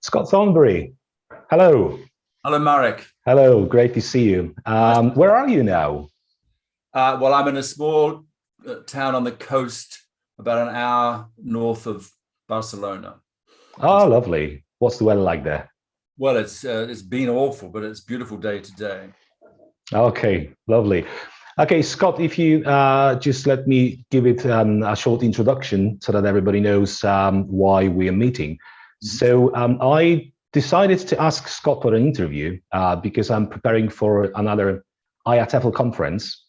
Scott Thornbury. Hello. Hello, Marek. Hello. Great to see you. Nice. Where are you now? Well, I'm in a small town on the coast, about an hour north of Barcelona. Oh, lovely. What's the weather like there? Well, it's been awful, but it's a beautiful day today. Okay, lovely. Okay, Scott, if you just let me give it a short introduction so that everybody knows why we are meeting. So I decided to ask Scott for an interview because I'm preparing for another IATEFL conference.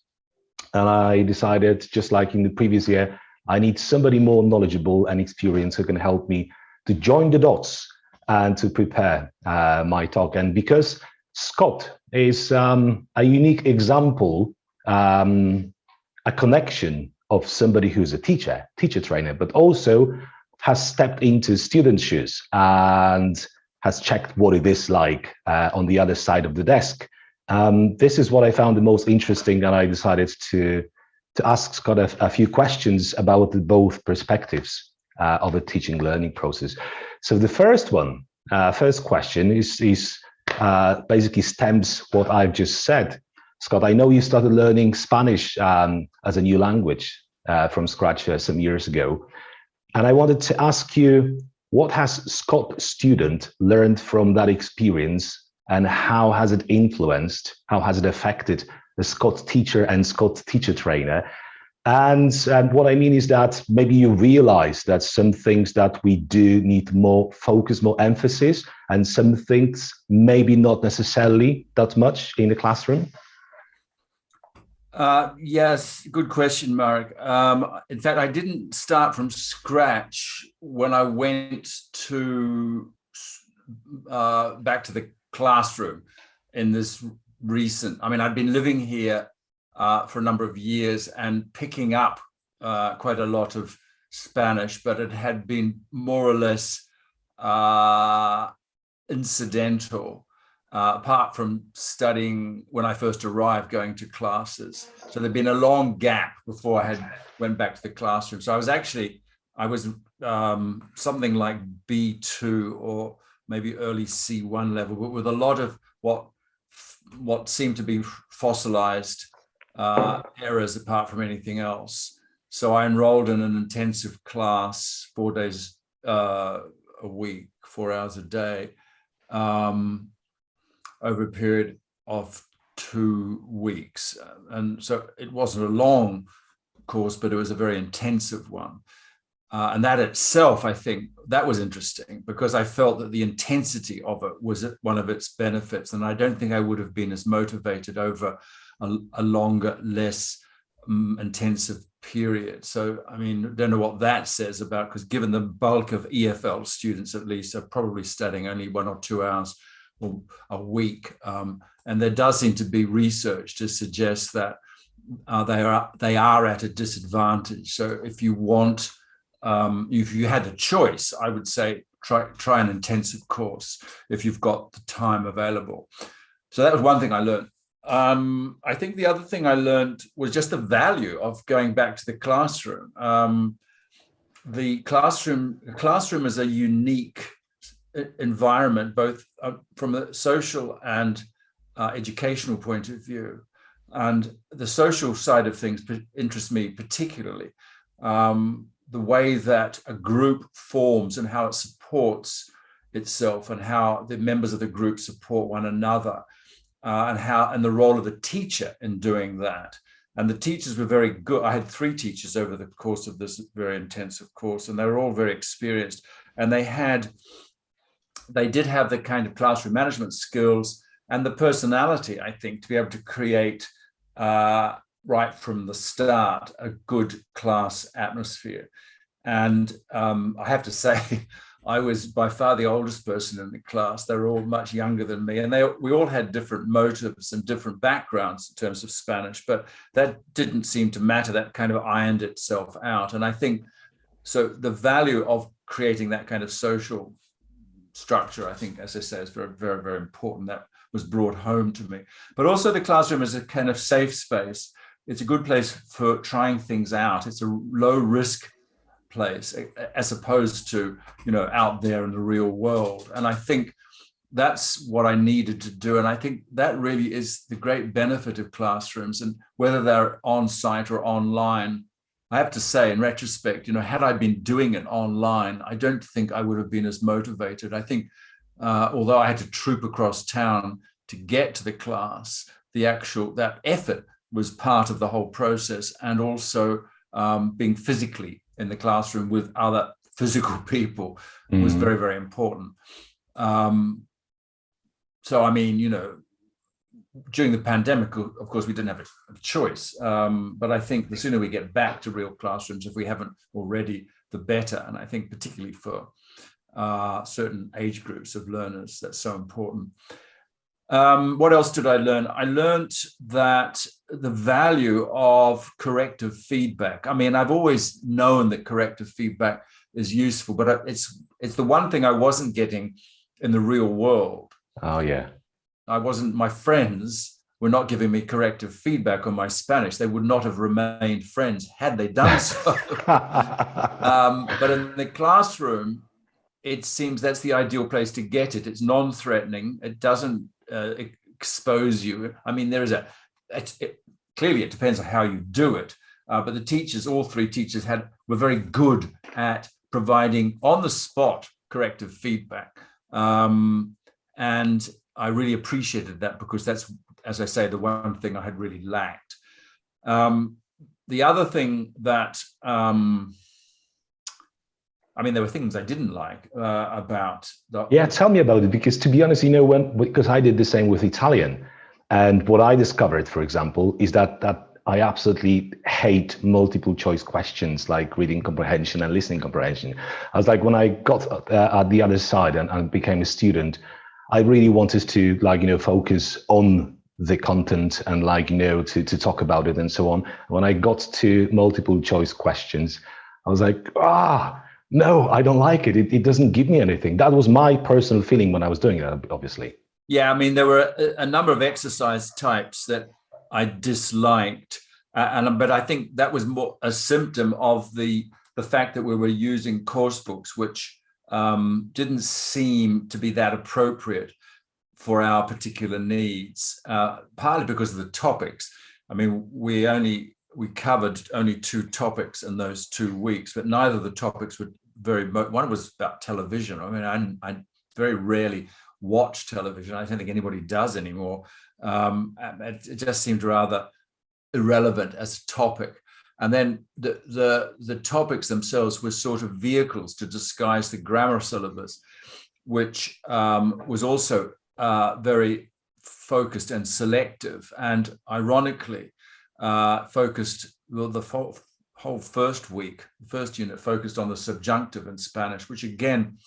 And I decided, just like in the previous year, I need somebody more knowledgeable and experienced who can help me to join the dots and to prepare my talk. And because Scott is a unique example, a connection of somebody who's a teacher trainer, but also has stepped into student shoes and has checked what it is like on the other side of the desk. This is what I found the most interesting, and I decided to ask Scott a few questions about both perspectives of a teaching learning process. So the first question is basically stems what I've just said. Scott, I know you started learning Spanish as a new language from scratch some years ago. And I wanted to ask you, what has Scott student learned from that experience, and how has it influenced, how has it affected the Scott teacher and Scott teacher trainer? And what I mean is that maybe you realize that some things that we do need more focus, more emphasis, and some things maybe not necessarily that much in the classroom. Yes, good question, Marek. In fact, I didn't start from scratch when I went to back to the classroom in this recent. I mean, I'd been living here for a number of years and picking up quite a lot of Spanish, but it had been more or less incidental. Apart from studying when I first arrived, going to classes. So there'd been a long gap before I went back to the classroom. So I was something like B2 or maybe early C1 level, but with a lot of what seemed to be fossilized errors apart from anything else. So I enrolled in an intensive class 4 days a week, 4 hours a day. Over a period of 2 weeks. And so it wasn't a long course, but it was a very intensive one. And that itself, I think, that was interesting because I felt that the intensity of it was one of its benefits. And I don't think I would have been as motivated over a longer, less intensive period. So, I mean, I don't know what that says about, because given the bulk of EFL students, at least, are probably studying only 1 or 2 hours a week, and there does seem to be research to suggest that they are at a disadvantage. So if you want, if you had a choice, I would say try an intensive course if you've got the time available. So that was one thing I learned. I think the other thing I learned was just the value of going back to the classroom. The classroom is a unique environment, both from a social and educational point of view. And the social side of things interests me particularly. The way that a group forms and how it supports itself, and how the members of the group support one another, and the role of the teacher in doing that. And the teachers were very good. I had 3 teachers over the course of this very intensive course, and they were all very experienced, and they did have the kind of classroom management skills and the personality, I think, to be able to create, right from the start, a good class atmosphere. And I have to say, I was by far the oldest person in the class. They were all much younger than me, and we all had different motives and different backgrounds in terms of Spanish, but that didn't seem to matter. That kind of ironed itself out. And I think, so the value of creating that kind of social structure, I think, as I say, is very, very, very important. That was brought home to me. But also the classroom is a kind of safe space. It's a good place for trying things out. It's a low risk place, as opposed to, out there in the real world. And I think that's what I needed to do. And I think that really is the great benefit of classrooms, and whether they're on site or online. I have to say, in retrospect, had I been doing it online, I don't think I would have been as motivated. I think, although I had to troop across town to get to the class, that effort was part of the whole process, and also being physically in the classroom with other physical people was very, very important. So, I mean, during the pandemic, of course, we didn't have a choice. But I think the sooner we get back to real classrooms, if we haven't already, the better. And I think particularly for certain age groups of learners, that's so important. What else did I learn? I learned that the value of corrective feedback. I mean, I've always known that corrective feedback is useful, but it's the one thing I wasn't getting in the real world. Oh, yeah. My friends were not giving me corrective feedback on my Spanish. They would not have remained friends had they done so. But in the classroom, it seems that's the ideal place to get it. It's non-threatening. It doesn't expose you. I mean, clearly it depends on how you do it. But the teachers, all three teachers were very good at providing on the spot corrective feedback. And I really appreciated that, because that's, as I say, the one thing I had really lacked. The other thing that, I mean, there were things I didn't like about the... Yeah, tell me about it, because to be honest, because I did the same with Italian. And what I discovered, for example, is that I absolutely hate multiple choice questions like reading comprehension and listening comprehension. I was like, when I got at the other side and became a student, I really wanted to focus on the content and to talk about it and so on. When I got to multiple choice questions, I was like, no, I don't like it. It doesn't give me anything. That was my personal feeling when I was doing it, obviously. Yeah, I mean, there were a number of exercise types that I disliked, but I think that was more a symptom of the fact that we were using course books, which didn't seem to be that appropriate for our particular needs, partly because of the topics. I mean, we covered only 2 topics in those 2 weeks, but neither of the topics were one was about television. I mean, I very rarely watch television. I don't think anybody does anymore. It just seemed rather irrelevant as a topic. And then the topics themselves were sort of vehicles to disguise the grammar syllabus, which was also very focused and selective, and ironically focused, the whole first unit focused on the subjunctive in Spanish, which again,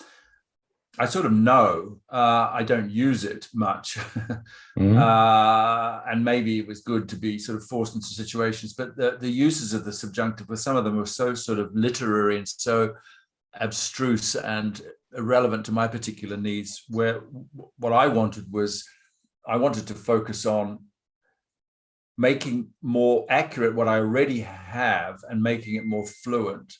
I sort of know, I don't use it much. And maybe it was good to be sort of forced into situations, but the uses of the subjunctive, some of them were so sort of literary and so abstruse and irrelevant to my particular needs, where what I wanted to focus on making more accurate what I already have and making it more fluent.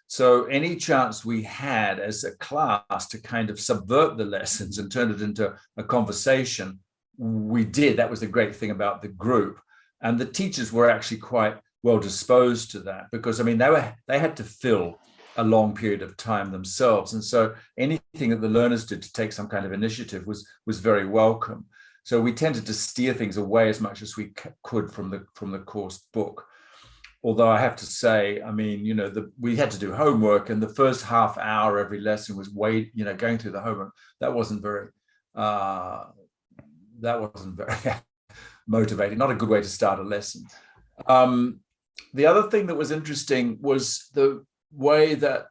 So any chance we had as a class to kind of subvert the lessons and turn it into a conversation, we did. That was the great thing about the group. And the teachers were actually quite well disposed to that, because I mean, they had to fill a long period of time themselves. And so anything that the learners did to take some kind of initiative was very welcome. So we tended to steer things away as much as we could from the course book. Although I have to say, I mean, we had to do homework, and the first half hour every lesson was going through the homework. That wasn't very motivating. Not a good way to start a lesson. The other thing that was interesting was the way that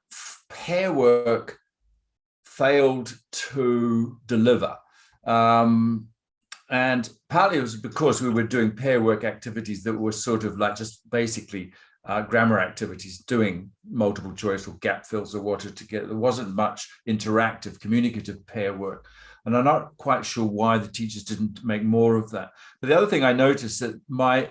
pair work failed to deliver. And partly it was because we were doing pair work activities that were sort of like just basically grammar activities, doing multiple choice or gap fills or what together. There wasn't much interactive, communicative pair work. And I'm not quite sure why the teachers didn't make more of that. But the other thing I noticed, that my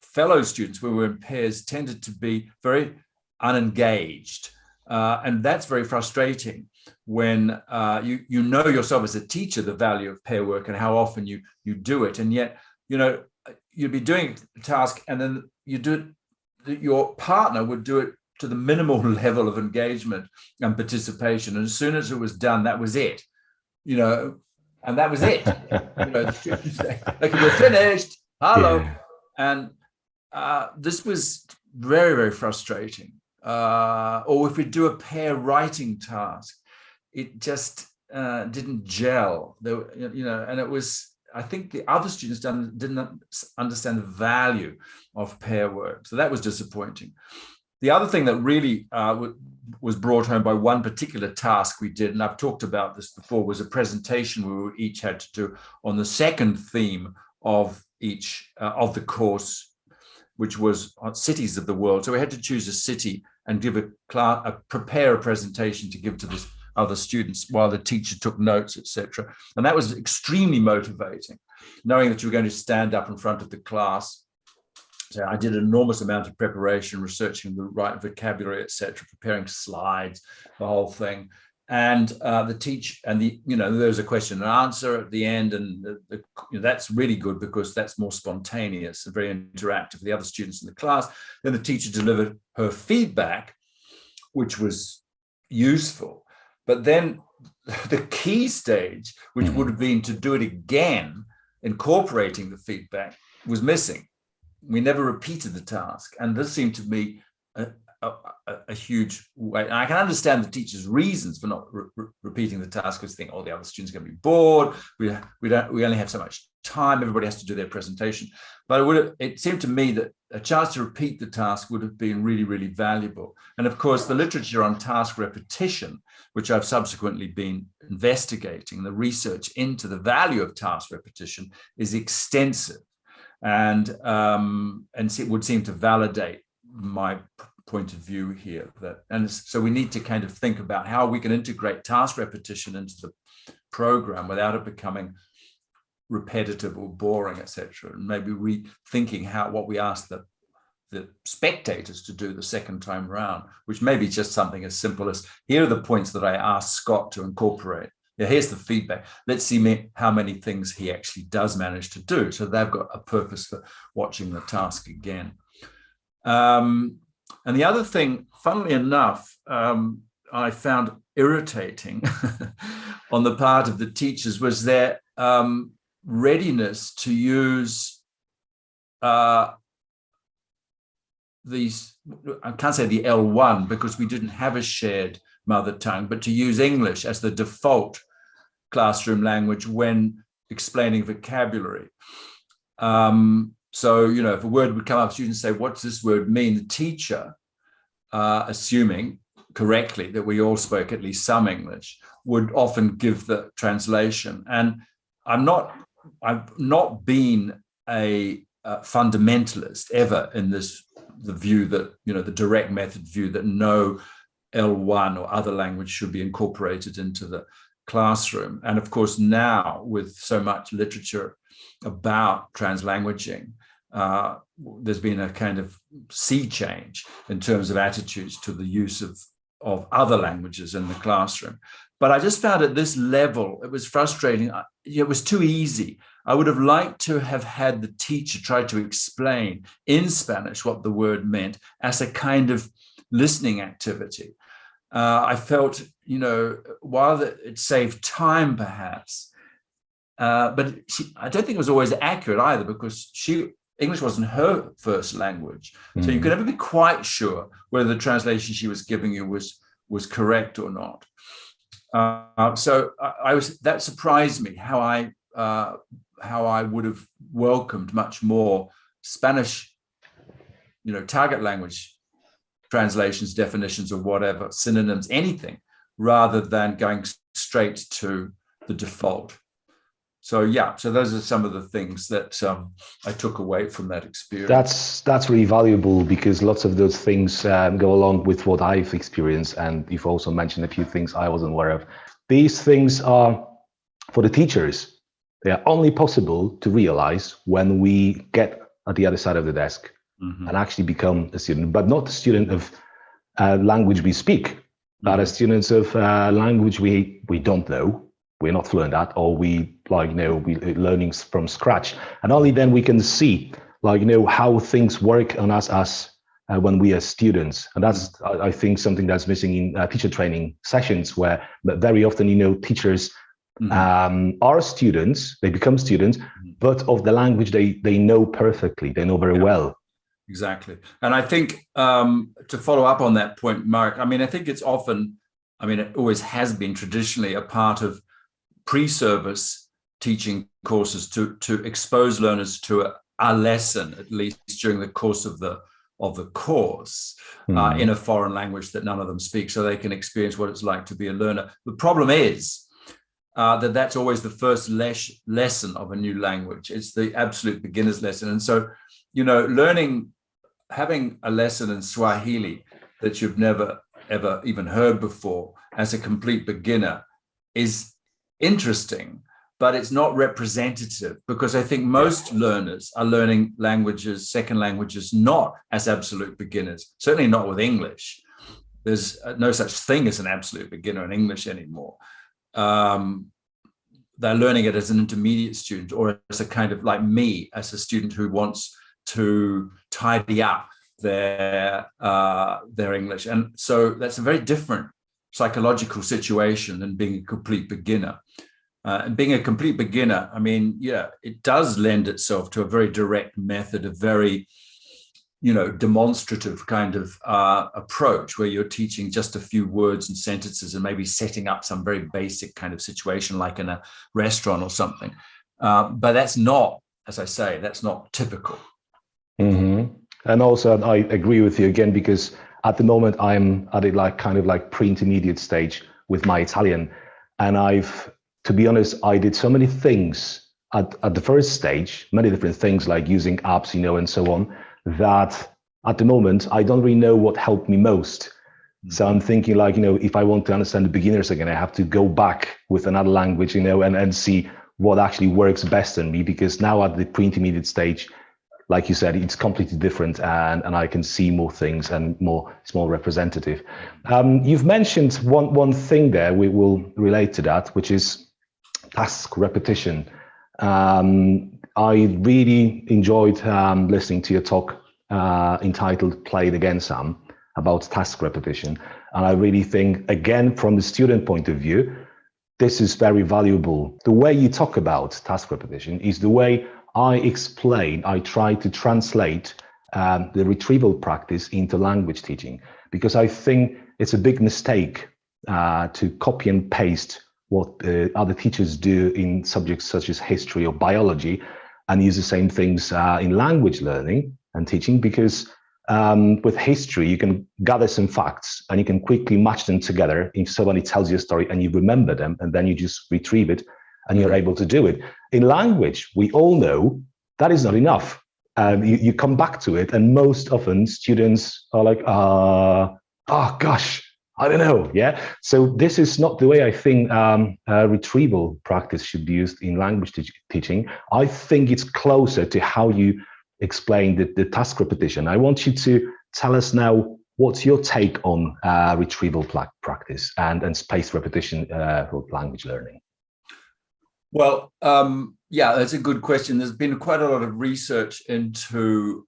fellow students, when we were in pairs, tended to be very unengaged. And that's very frustrating when you know yourself as a teacher the value of pair work and how often you do it, and yet you'd be doing a task and then you do it, your partner would do it to the minimal level of engagement and participation, and as soon as it was done, that was it, and that was it. The students say, like, we're finished, hello. Yeah. And this was very, very frustrating. Or if we do a pair writing task, it just didn't gel. And it was, I think the other students didn't understand the value of pair work. So that was disappointing. The other thing that really was brought home by one particular task we did, and I've talked about this before, was a presentation we each had to do on the second theme of each of the course, which was on cities of the world. So we had to choose a city and prepare a presentation to give to the other students while the teacher took notes, etc. And that was extremely motivating, knowing that you were going to stand up in front of the class. So I did an enormous amount of preparation, researching the right vocabulary, etc., preparing slides, the whole thing. And the teacher, and there was a question and answer at the end, and that's really good because that's more spontaneous and very interactive with the other students in the class. Then the teacher delivered her feedback, which was useful. But then the key stage, which would have been to do it again, incorporating the feedback, was missing. We never repeated the task, and this seemed to me a huge way. And I can understand the teacher's reasons for not repeating the task, because they think, the other students are going to be bored. We only have so much time. Everybody has to do their presentation. But it seemed to me that a chance to repeat the task would have been really, really valuable. And of course, the literature on task repetition, which I've subsequently been investigating, the research into the value of task repetition is extensive, and it would seem to validate my point of view here. So we need to kind of think about how we can integrate task repetition into the program without it becoming repetitive or boring, etc. And maybe rethinking what we ask the spectators to do the second time round, which may be just something as simple as, here are the points that I asked Scott to incorporate. Here's the feedback. Let's see how many things he actually does manage to do. So they've got a purpose for watching the task again. And the other thing, funnily enough, I found irritating on the part of the teachers was their readiness to use these, I can't say the L1 because we didn't have a shared mother tongue, but to use English as the default classroom language when explaining vocabulary. So, if a word would come up, students say, what's this word mean? The teacher, assuming correctly that we all spoke at least some English, would often give the translation. And I've not been a fundamentalist ever in the view that, the direct method view that no L1 or other language should be incorporated into the classroom. And of course, now with so much literature about translanguaging, there's been a kind of sea change in terms of attitudes to the use of other languages in the classroom. But I just found at this level, it was frustrating. It was too easy. I would have liked to have had the teacher try to explain in Spanish what the word meant as a kind of listening activity. I felt, while it saved time perhaps, but I don't think it was always accurate either, because English wasn't her first language. Mm-hmm. So you could never be quite sure whether the translation she was giving you was correct or not. So that surprised me, how I would have welcomed much more Spanish, target language translations, definitions, or whatever, synonyms, anything, rather than going straight to the default. So those are some of the things that I took away from that experience. That's really valuable, because lots of those things go along with what I've experienced, and you've also mentioned a few things I wasn't aware of. These things are, for the teachers, they are only possible to realize when we get at the other side of the desk, mm-hmm. and actually become a student, but not a student of language we speak, But as students of language, we don't know, we're not fluent at, or we we learning from scratch, and only then we can see how things work on us as when we are students. And that's I think something that's missing in teacher training sessions, where very often teachers are students, they become students, but of the language they know perfectly, they know very well. Exactly. And I think to follow up on that point, Mark, I think it's often, it always has been traditionally a part of pre-service teaching courses to expose learners to a lesson, at least during the course of the course, in a foreign language that none of them speak, so they can experience what it's like to be a learner. The problem is that's always the first lesson of a new language. It's the absolute beginner's lesson. And so, having a lesson in Swahili that you've never, ever even heard before as a complete beginner is interesting, but it's not representative, because I think most learners are learning languages, second languages, not as absolute beginners, certainly not with English. There's no such thing as an absolute beginner in English anymore. They're learning it as an intermediate student, or as a kind of like me, as a student who wants to tidy up their English. And so that's a very different psychological situation than being a complete beginner. And being a complete beginner, it does lend itself to a very direct method, a very, demonstrative kind of approach, where you're teaching just a few words and sentences and maybe setting up some very basic kind of situation, like in a restaurant or something. But that's not, as I say, that's not typical. Mm-hmm. And also, I agree with you again, because at the moment I'm at a kind of pre-intermediate stage with my Italian, and to be honest, I did so many things at the first stage, many different things like using apps, and so on, that at the moment I don't really know what helped me most. Mm-hmm. So I'm thinking if I want to understand the beginners again, I have to go back with another language, and see what actually works best in me, because now at the pre-intermediate stage, like you said, it's completely different, and I can see more things and it's more representative. You've mentioned one thing there, we will relate to that, which is task repetition. I really enjoyed listening to your talk entitled Play It Again, Sam, about task repetition. And I really think, again, from the student point of view, this is very valuable. The way you talk about task repetition is the way I try to translate the retrieval practice into language teaching, because I think it's a big mistake to copy and paste what other teachers do in subjects such as history or biology, and use the same things in language learning and teaching, because with history, you can gather some facts and you can quickly match them together if somebody tells you a story and you remember them, and then you just retrieve it and you're able to do it. In language, we all know that is not enough. You come back to it, and most often students are like, oh gosh, I don't know. Yeah. So this is not the way I think retrieval practice should be used in language teaching. I think it's closer to how you explain the task repetition. I want you to tell us now, what's your take on retrieval practice and spaced repetition for language learning? Well, yeah, that's a good question. There's been quite a lot of research into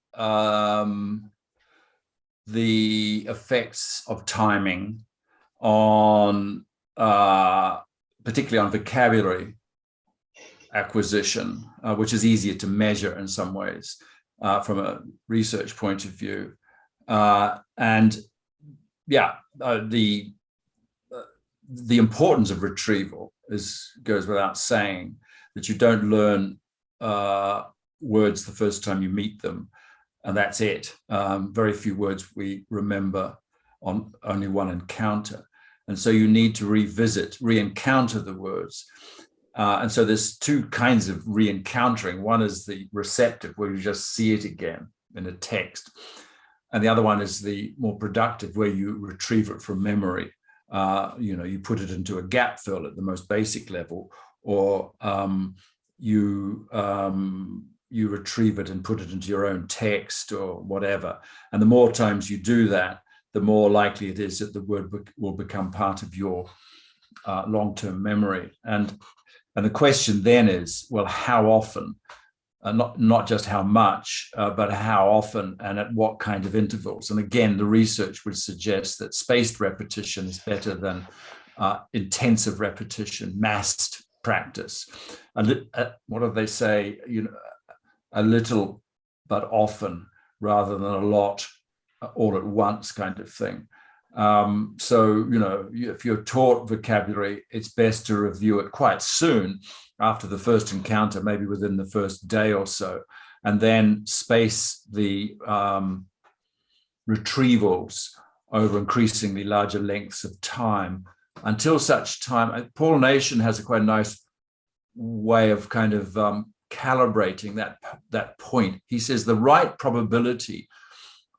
the effects of timing on, particularly on vocabulary acquisition, which is easier to measure in some ways from a research point of view. And yeah, the importance of retrieval goes without saying, that you don't learn words the first time you meet them, and that's it. Very few words we remember on only one encounter. And so you need to re-encounter the words. And so there's two kinds of re-encountering. One is the receptive, where you just see it again in a text. And the other one is the more productive, where you retrieve it from memory. You put it into a gap fill at the most basic level, or you retrieve it and put it into your own text or whatever. And the more times you do that, the more likely it is that the word will become part of your long-term memory. And the question then is, well, how often? Not just how much, but how often and at what kind of intervals. And again, the research would suggest that spaced repetition is better than intensive repetition, massed practice. What do they say? A little but often rather than a lot all at once kind of thing. So, if you're taught vocabulary, it's best to review it quite soon after the first encounter, maybe within the first day or so, and then space the retrievals over increasingly larger lengths of time until such time. Paul Nation has a quite nice way of kind of calibrating that point. He says the right probability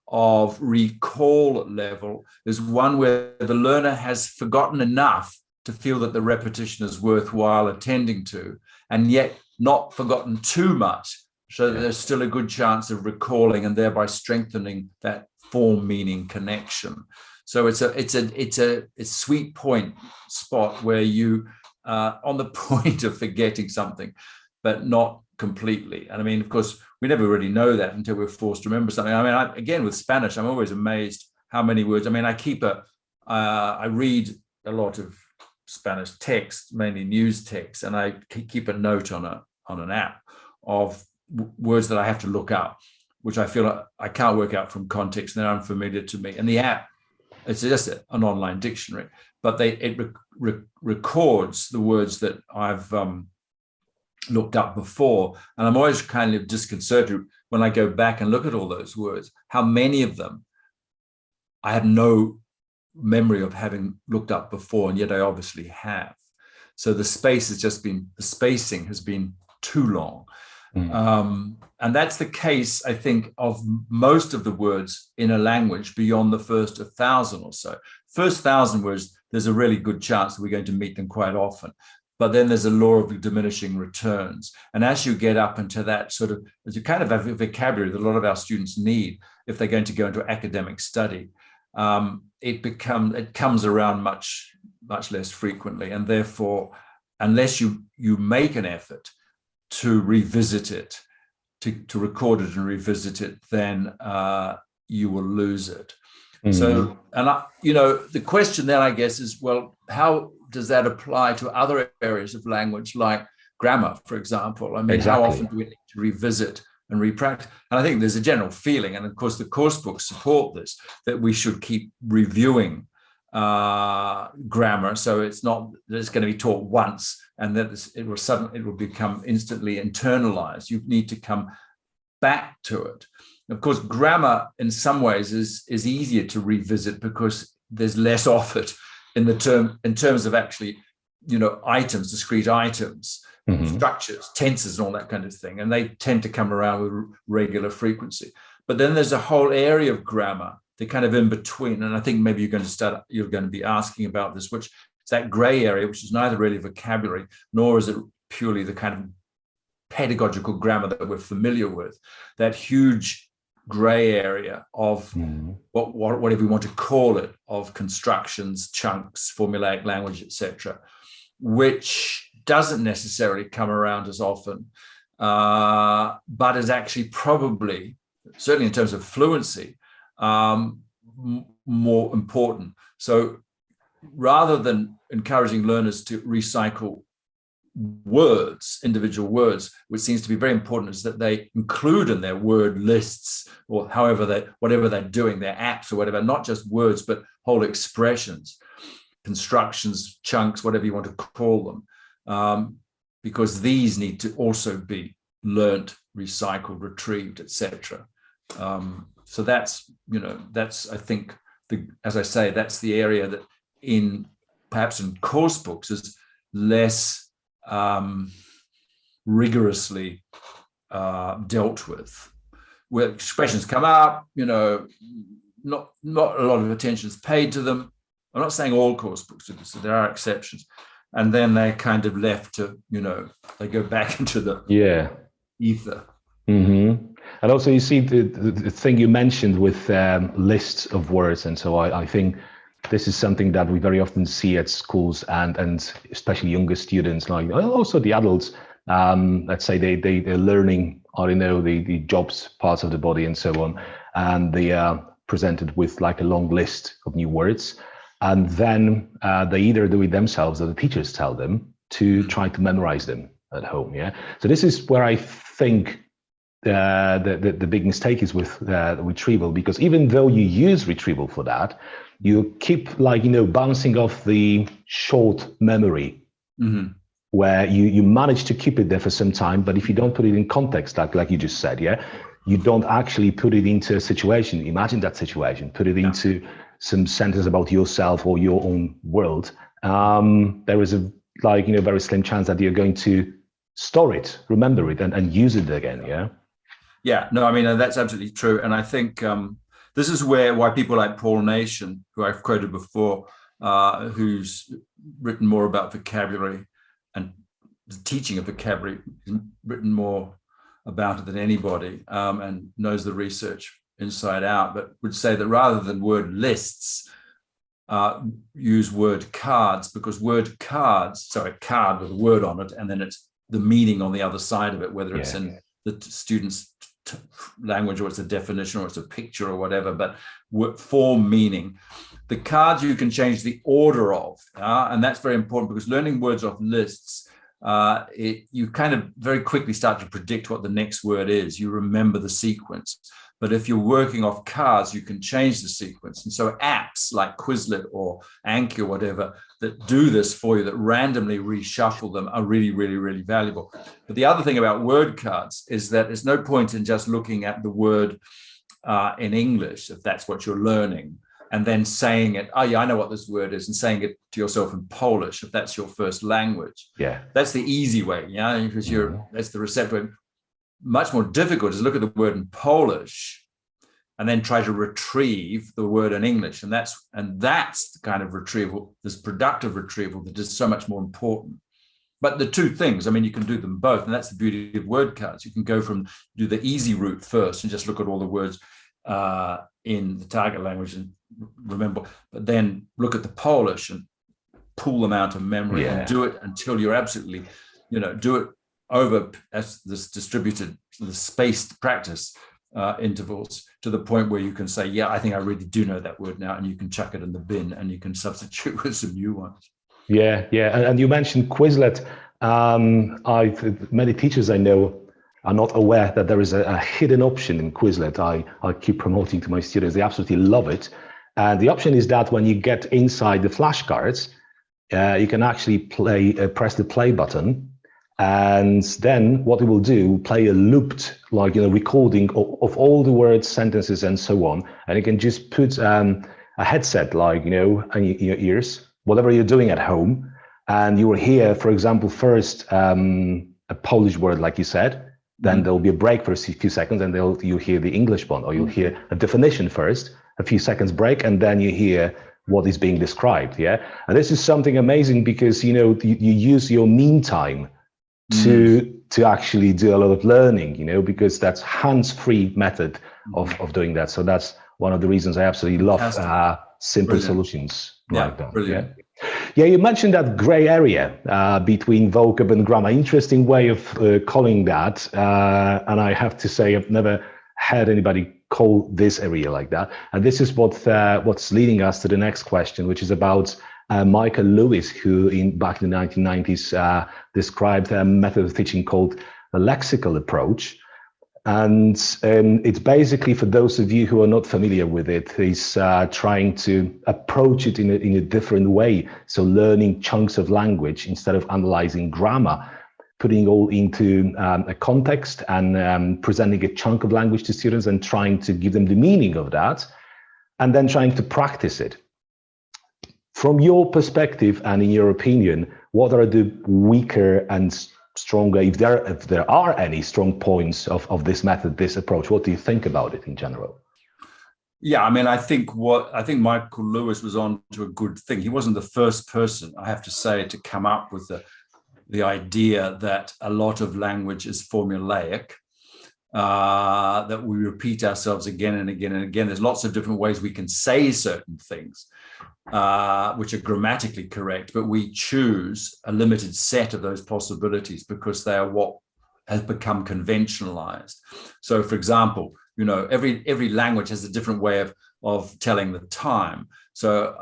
of recall level is one where the learner has forgotten enough to feel that the repetition is worthwhile attending to, and yet not forgotten too much, so that there's still a good chance of recalling and thereby strengthening that form-meaning connection. So it's a sweet spot where you on the point of forgetting something, but not completely. And I mean, of course, we never really know that until we're forced to remember something. I mean, again, with Spanish, I'm always amazed how many words. I mean, I read a lot of Spanish text, mainly news text, and I keep a note on an app of words that I have to look up, which I feel I can't work out from context, and they're unfamiliar to me. And the app, it's just an online dictionary, but it records the words that I've looked up before. And I'm always kind of disconcerted when I go back and look at all those words, how many of them I have no memory of having looked up before, and yet I obviously have. So the spacing has been too long. And that's the case, I think, of most of the words in a language beyond the first 1,000 or so. First 1,000 words, there's a really good chance that we're going to meet them quite often. But then there's a law of diminishing returns. And as you get up into that sort of, as you kind of have a vocabulary that a lot of our students need if they're going to go into academic study, it comes around much less frequently. And therefore, unless you make an effort to revisit it, to record it and revisit it, then you will lose it. So, and the question then, I guess, is, well, how does that apply to other areas of language, like grammar, for example? I mean, how often do we need to revisit and repractice? And I think there's a general feeling, and of course the course books support this, that we should keep reviewing grammar. So it's not that it's going to be taught once and that it will become instantly internalized. You need to come back to it. Of course, grammar in some ways is easier to revisit because there's less of it in terms of actually, items, discrete items, structures, tenses, and all that kind of thing. And they tend to come around with regular frequency. But then there's a whole area of grammar, the kind of in between. And I think maybe you're going to be asking about this, which is that gray area, which is neither really vocabulary, nor is it purely the kind of pedagogical grammar that we're familiar with. That huge gray area of whatever we want to call it, of constructions, chunks, formulaic language, etc., which doesn't necessarily come around as often, but is actually probably, certainly in terms of fluency, more important. So rather than encouraging learners to recycle words, individual words, which seems to be very important, is that they include in their word lists, or whatever they're doing, their apps or whatever, not just words, but whole expressions, constructions, chunks, whatever you want to call them, because these need to also be learnt, recycled, retrieved, etc. So that's I think, as I say, that's the area that perhaps in course books is less rigorously dealt with, where expressions come up, not a lot of attention is paid to them. I'm not saying all course books do this, so there are exceptions, and then they're kind of left to, they go back into the ether. And also, you see the thing you mentioned with lists of words, and so I think this is something that we very often see at schools, and especially younger students, like also the adults. Let's say they're learning, I don't know, the jobs parts of the body and so on, and they are presented with like a long list of new words, and then they either do it themselves or the teachers tell them to try to memorize them at home. Yeah. So this is where I think the big mistake is with retrieval, because even though you use retrieval for that, you keep bouncing off the short memory, where you manage to keep it there for some time, but if you don't put it in context, like you just said, yeah, you don't actually put it into a situation. Imagine that situation, put it into some sentence about yourself or your own world. There is a very slim chance that you're going to store it, remember it, and use it again. Yeah. Yeah, no, I mean, that's absolutely true. And I think this is why people like Paul Nation, who I've quoted before, who's written more about vocabulary and the teaching of vocabulary, written more about it than anybody, and knows the research inside out, but would say that rather than word lists, use word cards, because word cards, so a card with a word on it, and then it's the meaning on the other side of it, whether it's in the student's language or it's a definition or it's a picture or whatever, but form meaning. The cards you can change the order of, and that's very important, because learning words off lists, you kind of very quickly start to predict what the next word is. You remember the sequence. But if you're working off cards, you can change the sequence. And so apps like Quizlet or Anki or whatever that do this for you, that randomly reshuffle them, are really, really, really valuable. But the other thing about word cards is that there's no point in just looking at the word in English, if that's what you're learning, and then saying it, oh yeah, I know what this word is, and saying it to yourself in Polish, if that's your first language. Yeah. That's the easy way, because that's the receptive way. Much more difficult is look at the word in Polish and then try to retrieve the word in English. And that's the kind of retrieval, this productive retrieval, that is so much more important. But the two things, I mean, you can do them both. And that's the beauty of word cards. You can do the easy route first and just look at all the words in the target language and remember, but then look at the Polish and pull them out of memory and do it until you're absolutely, do it over as this distributed, the spaced practice intervals, to the point where you can say, yeah, I think I really do know that word now, and you can chuck it in the bin and you can substitute with some new ones. Yeah. And you mentioned Quizlet. Many teachers I know are not aware that there is a hidden option in Quizlet. I keep promoting to my students. They absolutely love it. And the option is that when you get inside the flashcards, you can actually press the play button. And then what it will do, play a looped, recording of all the words, sentences, and so on. And you can just put a headset, in your ears, whatever you're doing at home. And you will hear, for example, first a Polish word, like you said. Then there'll be a break for a few seconds, and you'll hear the English one, or you'll hear a definition first, a few seconds break, and then you hear what is being described. Yeah. And this is something amazing, because, you use your mean time to actually do a lot of learning, because that's hands-free method of doing that. So that's one of the reasons I absolutely love simple solutions like that. Brilliant. Yeah, you mentioned that gray area between vocab and grammar. Interesting way of calling that. And I have to say, I've never had anybody call this area like that. And this is what's leading us to the next question, which is about Michael Lewis, who back in the 1990s described a method of teaching called the lexical approach. And it's basically, for those of you who are not familiar with it, he's trying to approach it in a different way. So learning chunks of language instead of analyzing grammar, putting all into a context and presenting a chunk of language to students and trying to give them the meaning of that, and then trying to practice it. From your perspective and in your opinion, what are the weaker and stronger, if there are any strong points of this method, this approach? What do you think about it in general? Yeah, I mean, I think Michael Lewis was on to a good thing. He wasn't the first person, I have to say, to come up with the idea that a lot of language is formulaic. that we repeat ourselves again and again and again. There's lots of different ways we can say certain things, which are grammatically correct, but we choose a limited set of those possibilities because they are what has become conventionalized. So, for example, every language has a different way of telling the time. So,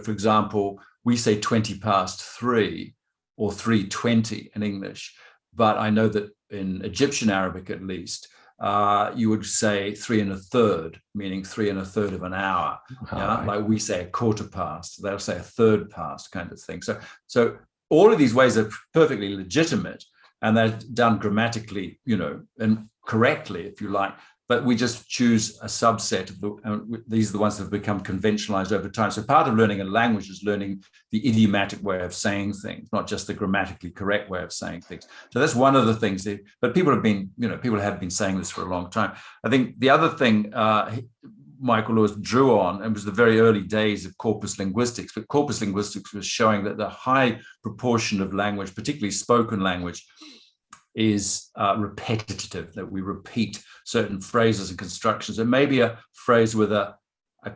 for example, we say 20 past 3 or 3:20 in English, but I know that in Egyptian Arabic, at least, you would say 3 1/3, meaning 3 1/3 of an hour. Yeah, right. Like we say a quarter past, they'll say a third past, kind of thing. So all of these ways are perfectly legitimate, and they're done grammatically, and correctly, if you like. But we just choose a subset of these are the ones that have become conventionalized over time. So part of learning a language is learning the idiomatic way of saying things, not just the grammatically correct way of saying things. So that's one of the things but people have been saying this for a long time. I think the other thing Michael Lewis drew on, and was the very early days of corpus linguistics, but corpus linguistics was showing that the high proportion of language, particularly spoken language, is repetitive, that we repeat certain phrases and constructions. There may be a phrase with a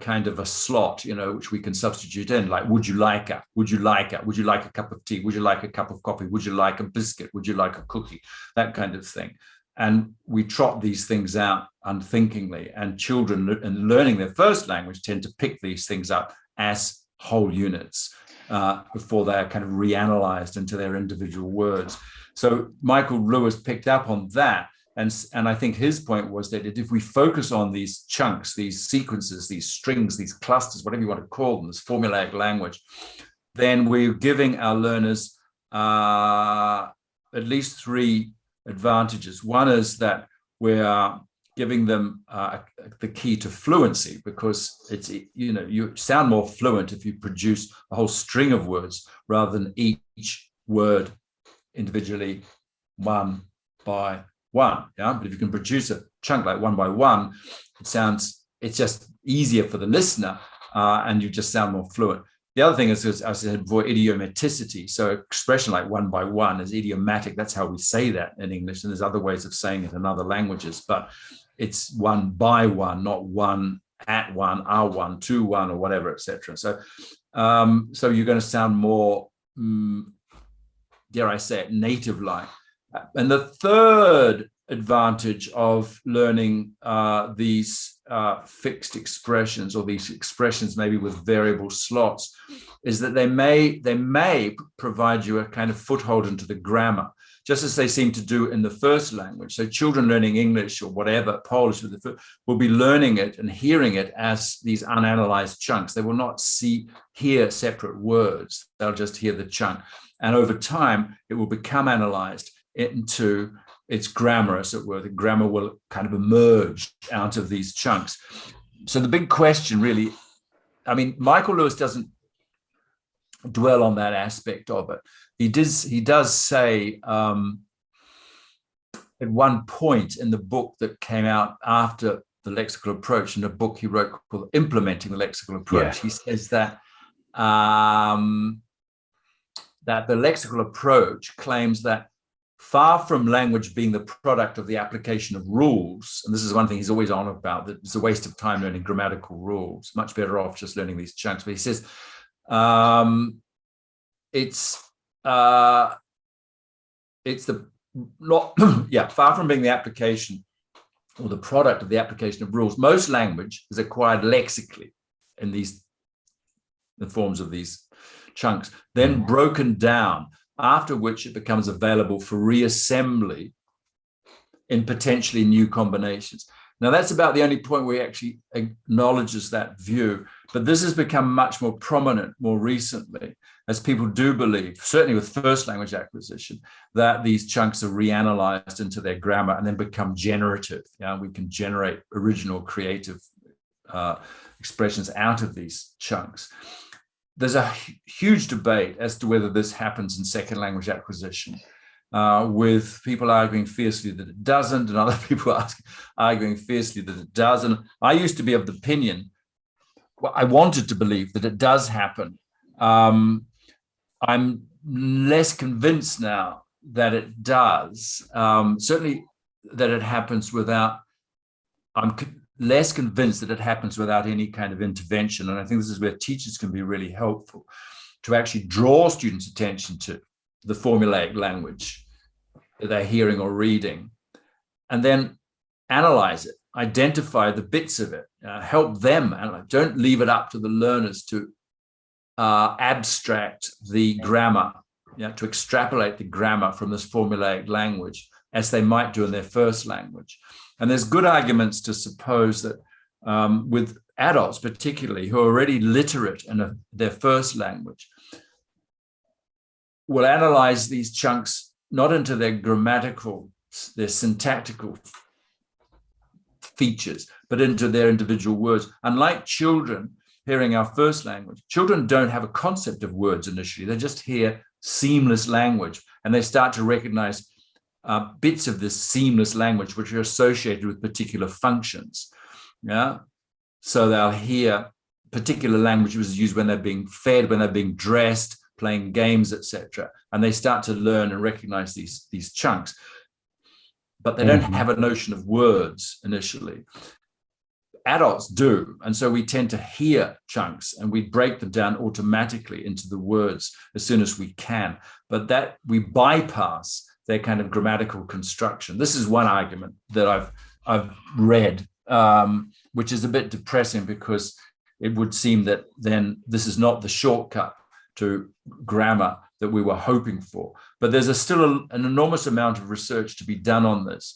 kind of a slot, which we can substitute in, like, would you like a, would you like a, would you like a cup of tea, would you like a cup of coffee, would you like a biscuit, would you like a cookie, that kind of thing. And we trot these things out unthinkingly, and children in learning their first language tend to pick these things up as whole units before they're kind of reanalyzed into their individual words. So Michael Lewis picked up on that. And I think his point was that if we focus on these chunks, these sequences, these strings, these clusters, whatever you want to call them, this formulaic language, then we're giving our learners at least 3 advantages. One is that we are giving them the key to fluency, because it's, you sound more fluent if you produce a whole string of words rather than each word individually, one by one. Yeah, but if you can produce a chunk like one by one, it's just easier for the listener, and you just sound more fluent. The other thing is, as I said before, idiomaticity. So expression like one by one is idiomatic. That's how we say that in English, and there's other ways of saying it in other languages, but it's one by one, not one at one, are one, to one, or whatever, etc. So you're going to sound more, dare I say it, native-like. And the third advantage of learning these fixed expressions, or these expressions maybe with variable slots, is that they may provide you a kind of foothold into the grammar, just as they seem to do in the first language. So children learning English or whatever, Polish, will be learning it and hearing it as these unanalyzed chunks. They will not hear separate words. They'll just hear the chunk. And over time, it will become analyzed into its grammar, as it were. The grammar will kind of emerge out of these chunks. So the big question really, Michael Lewis doesn't dwell on that aspect of it. He does say at one point in the book that came out after the lexical approach, in a book he wrote called Implementing the Lexical Approach, he says that that the lexical approach claims that far from language being the product of the application of rules, and this is one thing he's always on about, that it's a waste of time learning grammatical rules, much better off just learning these chunks. But he says far from being the application or the product of the application of rules, most language is acquired lexically in the forms of these chunks, then broken down, after which it becomes available for reassembly in potentially new combinations. Now, that's about the only point where he actually acknowledges that view, but this has become much more prominent more recently, as people do believe, certainly with first language acquisition, that these chunks are reanalyzed into their grammar and then become generative. We can generate original creative expressions out of these chunks. There's a huge debate as to whether this happens in second language acquisition, with people arguing fiercely that it doesn't, and other people arguing fiercely that it does. And I used to be of the opinion, I wanted to believe that it does happen. I'm less convinced now that it does. Certainly, that it happens without, I'm less convinced that it happens without any kind of intervention. And I think this is where teachers can be really helpful, to actually draw students' attention to the formulaic language that they're hearing or reading, and then analyze it, identify the bits of it, help them analyze. Don't leave it up to the learners to abstract the grammar, to extrapolate the grammar from this formulaic language as they might do in their first language. And there's good arguments to suppose that with adults particularly who are already literate in their first language, will analyze these chunks not into their grammatical, their syntactical features, but into their individual words. Unlike children hearing our first language, children don't have a concept of words initially. They just hear seamless language, and they start to recognize bits of this seamless language which are associated with particular functions. So they'll hear particular language was used when they're being fed, when they're being dressed, playing games, etc. And they start to learn and recognize these chunks. But they don't have a notion of words initially. Adults do. And so we tend to hear chunks and we break them down automatically into the words as soon as we can. But that we bypass their kind of grammatical construction. This is one argument that I've read, which is a bit depressing, because it would seem that then this is not the shortcut to grammar that we were hoping for. But there's still an enormous amount of research to be done on this.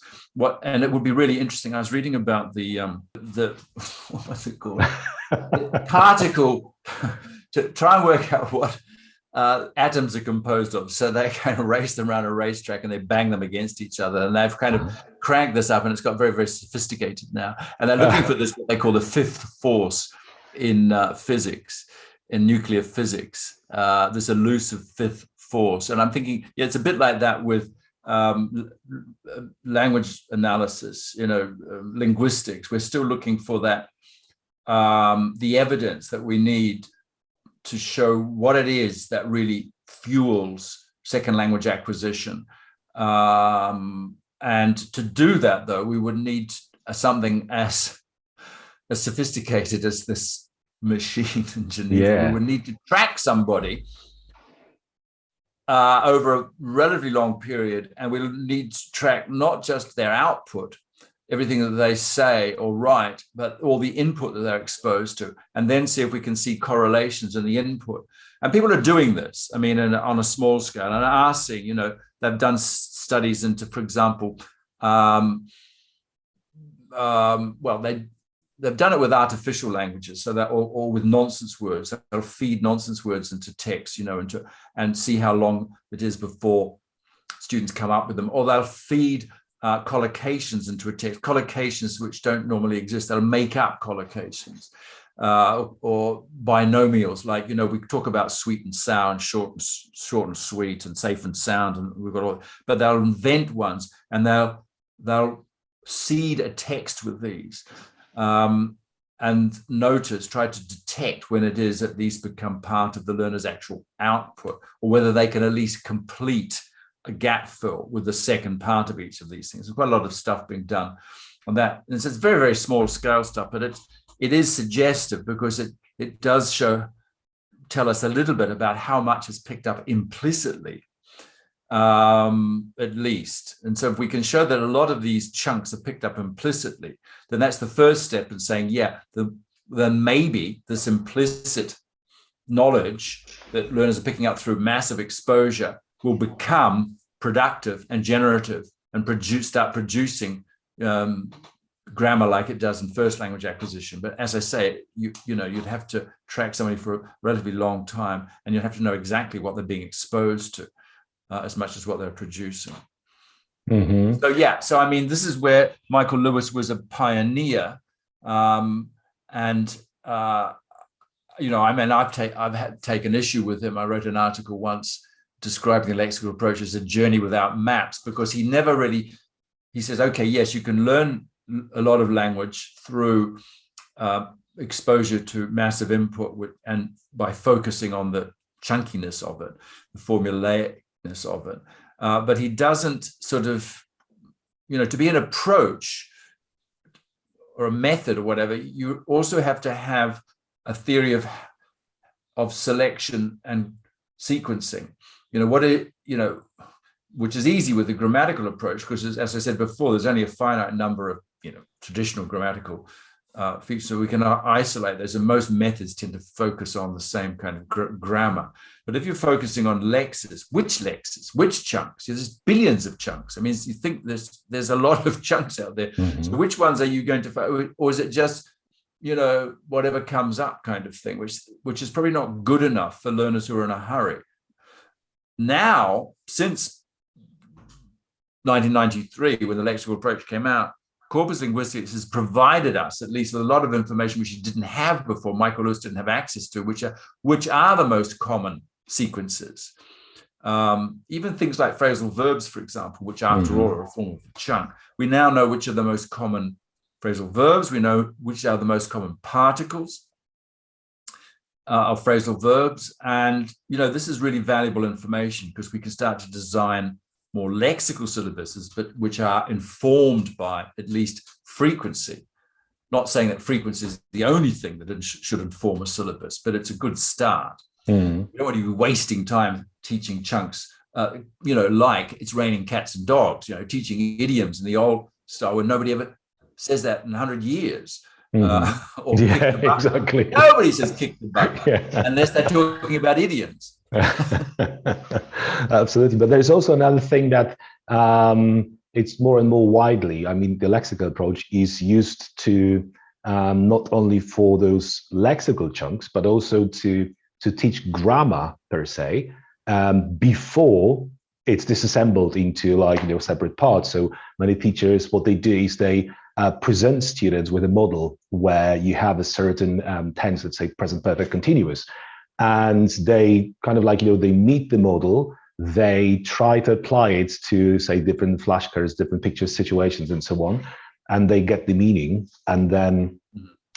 And it would be really interesting. I was reading about the what was it called? The particle, to try and work out what atoms are composed of. So they kind of race them around a racetrack and they bang them against each other. And they've kind of cranked this up, and it's got very, very sophisticated now. And they're looking for this, what they call the fifth force in physics, in nuclear physics, this elusive fifth force. And I'm thinking, it's a bit like that with language analysis, linguistics. We're still looking for that, the evidence that we need to show what it is that really fuels second language acquisition. And to do that, though, we would need something as sophisticated as this machine in Geneva. We would need to track somebody over a relatively long period, and we'll need to track not just their output, everything that they say or write, but all the input that they're exposed to, and then see if we can see correlations in the input. And people are doing this, on a small scale, and are seeing, they've done studies into, for example, they've done it with artificial languages, so that or with nonsense words. They'll feed nonsense words into text, and see how long it is before students come up with them. Or they'll feed collocations into a text, collocations which don't normally exist. They'll make up collocations, or binomials. Like, we talk about sweet and sour, and short and sweet, and safe and sound, and we've got all. But they'll invent ones, and they'll seed a text with these. And try to detect when it is that these become part of the learner's actual output, or whether they can at least complete a gap fill with the second part of each of these things. There's quite a lot of stuff being done on that. And it's very, very small scale stuff, but it is suggestive, because it does tell us a little bit about how much is picked up implicitly, at least. And so if we can show that a lot of these chunks are picked up implicitly, then that's the first step in saying, then maybe this implicit knowledge that learners are picking up through massive exposure will become productive and generative and start producing grammar like it does in first language acquisition. But as I say, you'd have to track somebody for a relatively long time, and you'd have to know exactly what they're being exposed to, as much as what they're producing. So this is where Michael Lewis was a pioneer, I've taken issue with him. I wrote an article once describing the lexical approach as a journey without maps, because he never really, he says, okay, yes, you can learn a lot of language through exposure to massive input, and by focusing on the chunkiness of it, the formulaicness of it. But he doesn't sort of to be an approach or a method or whatever, you also have to have a theory of selection and sequencing. Which is easy with the grammatical approach, because as I said before, there's only a finite number of traditional grammatical features, so we can isolate those, and most methods tend to focus on the same kind of grammar. But if you're focusing on lexes, which chunks? There's billions of chunks. I mean, you think there's a lot of chunks out there. Mm-hmm. So which ones are you going to, or is it just whatever comes up kind of thing, which is probably not good enough for learners who are in a hurry. Now, since 1993, when the lexical approach came out, corpus linguistics has provided us at least a lot of information which it didn't have before. Michael Lewis didn't have access to, which are the most common sequences. Even things like phrasal verbs, for example, which after all are a form of a chunk. We now know which are the most common phrasal verbs. We know which are the most common particles of phrasal verbs. And, this is really valuable information, because we can start to design more lexical syllabuses, but which are informed by at least frequency. Not saying that frequency is the only thing that should inform a syllabus, but it's a good start. You don't want to be wasting time teaching chunks, like it's raining cats and dogs, teaching idioms in the old style when nobody ever says that in 100 years. Or kick the bucket. Exactly. Nobody says kick the bucket unless they're talking about idioms. Absolutely. But there's also another thing that it's more and more widely. I mean, the lexical approach is used to not only for those lexical chunks, but also to teach grammar per se, before it's disassembled into separate parts. So many teachers, what they do is they present students with a model where you have a certain tense, let's say present perfect continuous, and they kind of they meet the model, they try to apply it to, say, different flashcards, different pictures, situations, and so on, and they get the meaning, and then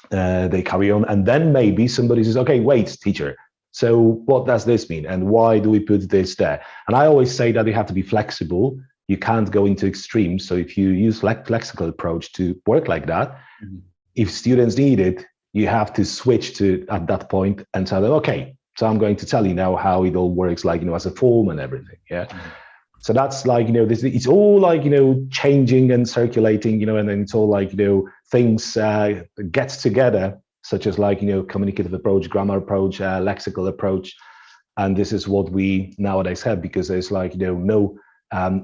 they carry on, and then maybe somebody says, okay, wait, teacher, so what does this mean, and why do we put this there? And I always say that you have to be flexible. You can't go into extremes. So if you use lexical approach to work like that, if students need it, you have to switch to at that point and tell them, okay, so I'm going to tell you now how it all works, as a form and everything. Yeah. So that's this, it's all changing and circulating, and then it's all things gets together, such as communicative approach, grammar approach, lexical approach. And this is what we nowadays have, because there's no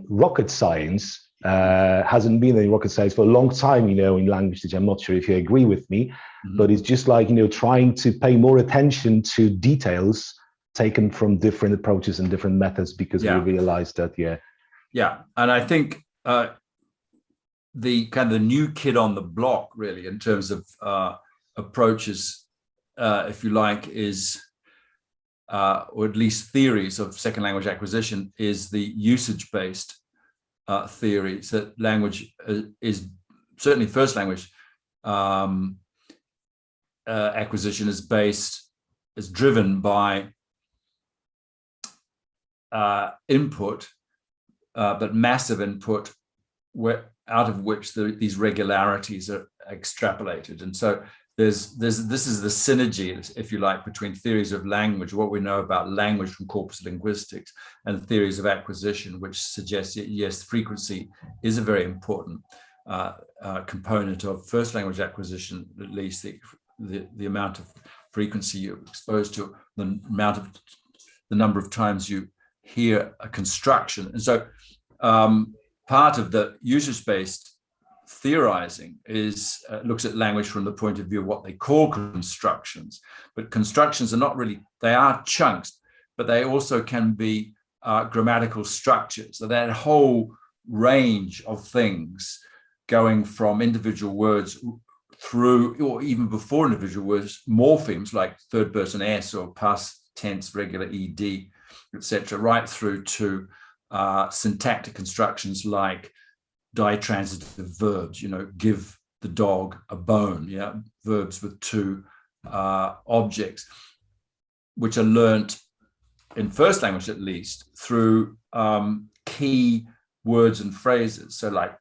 rocket science. Hasn't been any rocket science for a long time, in language teaching. I'm not sure if you agree with me, but it's just trying to pay more attention to details taken from different approaches and different methods, because we realized that, and I think the kind of the new kid on the block, really, in terms of approaches, if you like, is or at least theories of second language acquisition, is the usage-based theories that language is certainly first language acquisition is driven by input, but massive input, out of which these regularities are extrapolated. And so this is the synergy, if you like, between theories of language, what we know about language from corpus linguistics, and theories of acquisition, which suggests that, yes, frequency is a very important component of first language acquisition, at least the amount of frequency you're exposed to, the number of times you hear a construction. And so part of the usage-based theorizing is looks at language from the point of view of what they call constructions. But constructions are not really, they are chunks, but they also can be grammatical structures. So that whole range of things, going from individual words through, or even before individual words, morphemes like third person S or past tense, regular ED, etc., right through to syntactic constructions like ditransitive verbs, give the dog a bone, verbs with two objects, which are learnt in first language, at least, through key words and phrases. So like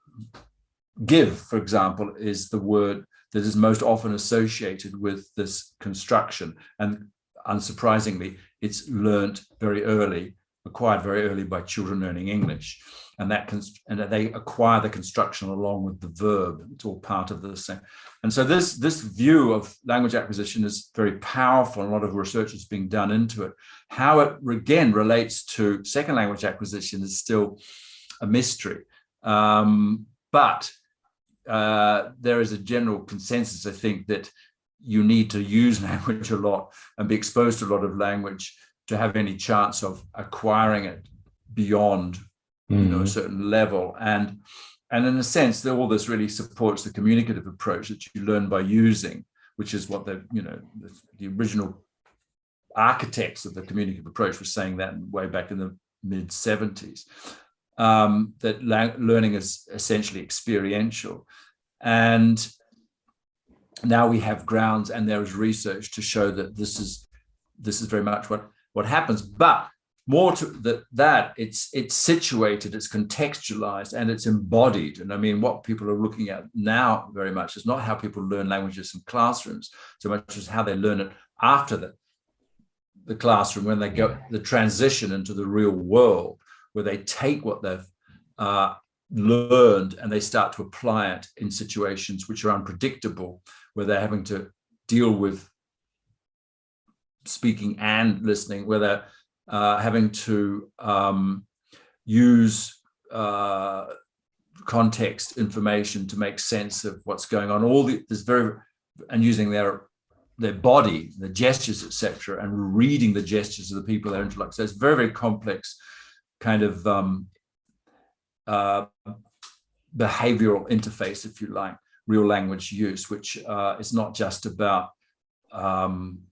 give, for example, is the word that is most often associated with this construction. And unsurprisingly, it's learnt very early, acquired very early by children learning English. And that they acquire the construction along with the verb. It's all part of the same. And so this view of language acquisition is very powerful. A lot of research is being done into it. How it again relates to second language acquisition is still a mystery. But there is a general consensus, I think, that you need to use language a lot and be exposed to a lot of language to have any chance of acquiring it beyond a certain level. And in a sense, all this really supports the communicative approach that you learn by using, which is what the original architects of the communicative approach were saying that way back in the mid-70s, that learning is essentially experiential. And now we have grounds, and there is research to show that this is very much what happens. But more to that, it's situated, it's contextualized, and it's embodied. And I mean, what people are looking at now very much is not how people learn languages in classrooms so much as how they learn it after the classroom, when they go the transition into the real world, where they take what they've learned and they start to apply it in situations which are unpredictable, where they're having to deal with speaking and listening, where they're having to use context information to make sense of what's going on. And using their body, the gestures, etc., and reading the gestures of the people they're interlocking. So it's very, very complex kind of behavioral interface, if you like, real language use, which is not just about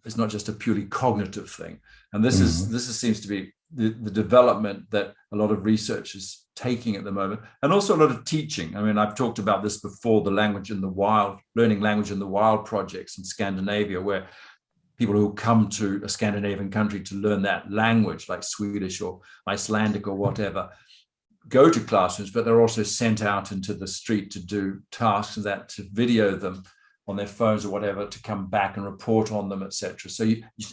it's not just a purely cognitive thing. And this seems to be the development that a lot of research is taking at the moment, and also a lot of teaching. I mean, I've talked about this before, the language in the wild, learning language in the wild projects in Scandinavia, where people who come to a Scandinavian country to learn that language, like Swedish or Icelandic or whatever, go to classrooms, but they're also sent out into the street to do tasks to video them on their phones or whatever, to come back and report on them, etc. So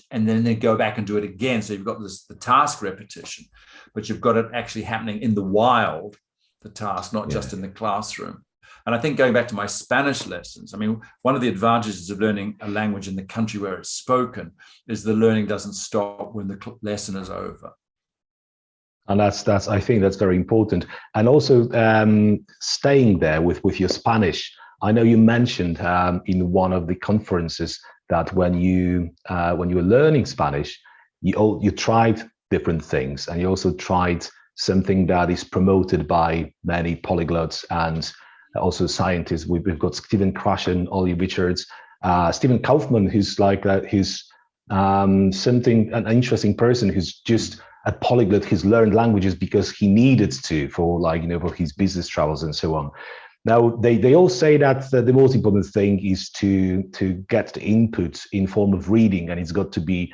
and then they go back and do it again. So you've got the task repetition, but you've got it actually happening in the wild, the task, not just in the classroom. And I think going back to my Spanish lessons, I mean, one of the advantages of learning a language in the country where it's spoken is the learning doesn't stop when the lesson is over. And that's I think that's very important. And also staying there with your Spanish. I know you mentioned in one of the conferences that when you were learning Spanish, you tried different things, and you also tried something that is promoted by many polyglots and also scientists. We've got Stephen Krashen, Ollie Richards, Stephen Kaufman, who's like who's an interesting person who's just a polyglot. He's learned languages because he needed to for for his business travels and so on. Now, they all say that the most important thing is to get the input in form of reading, and it's got to be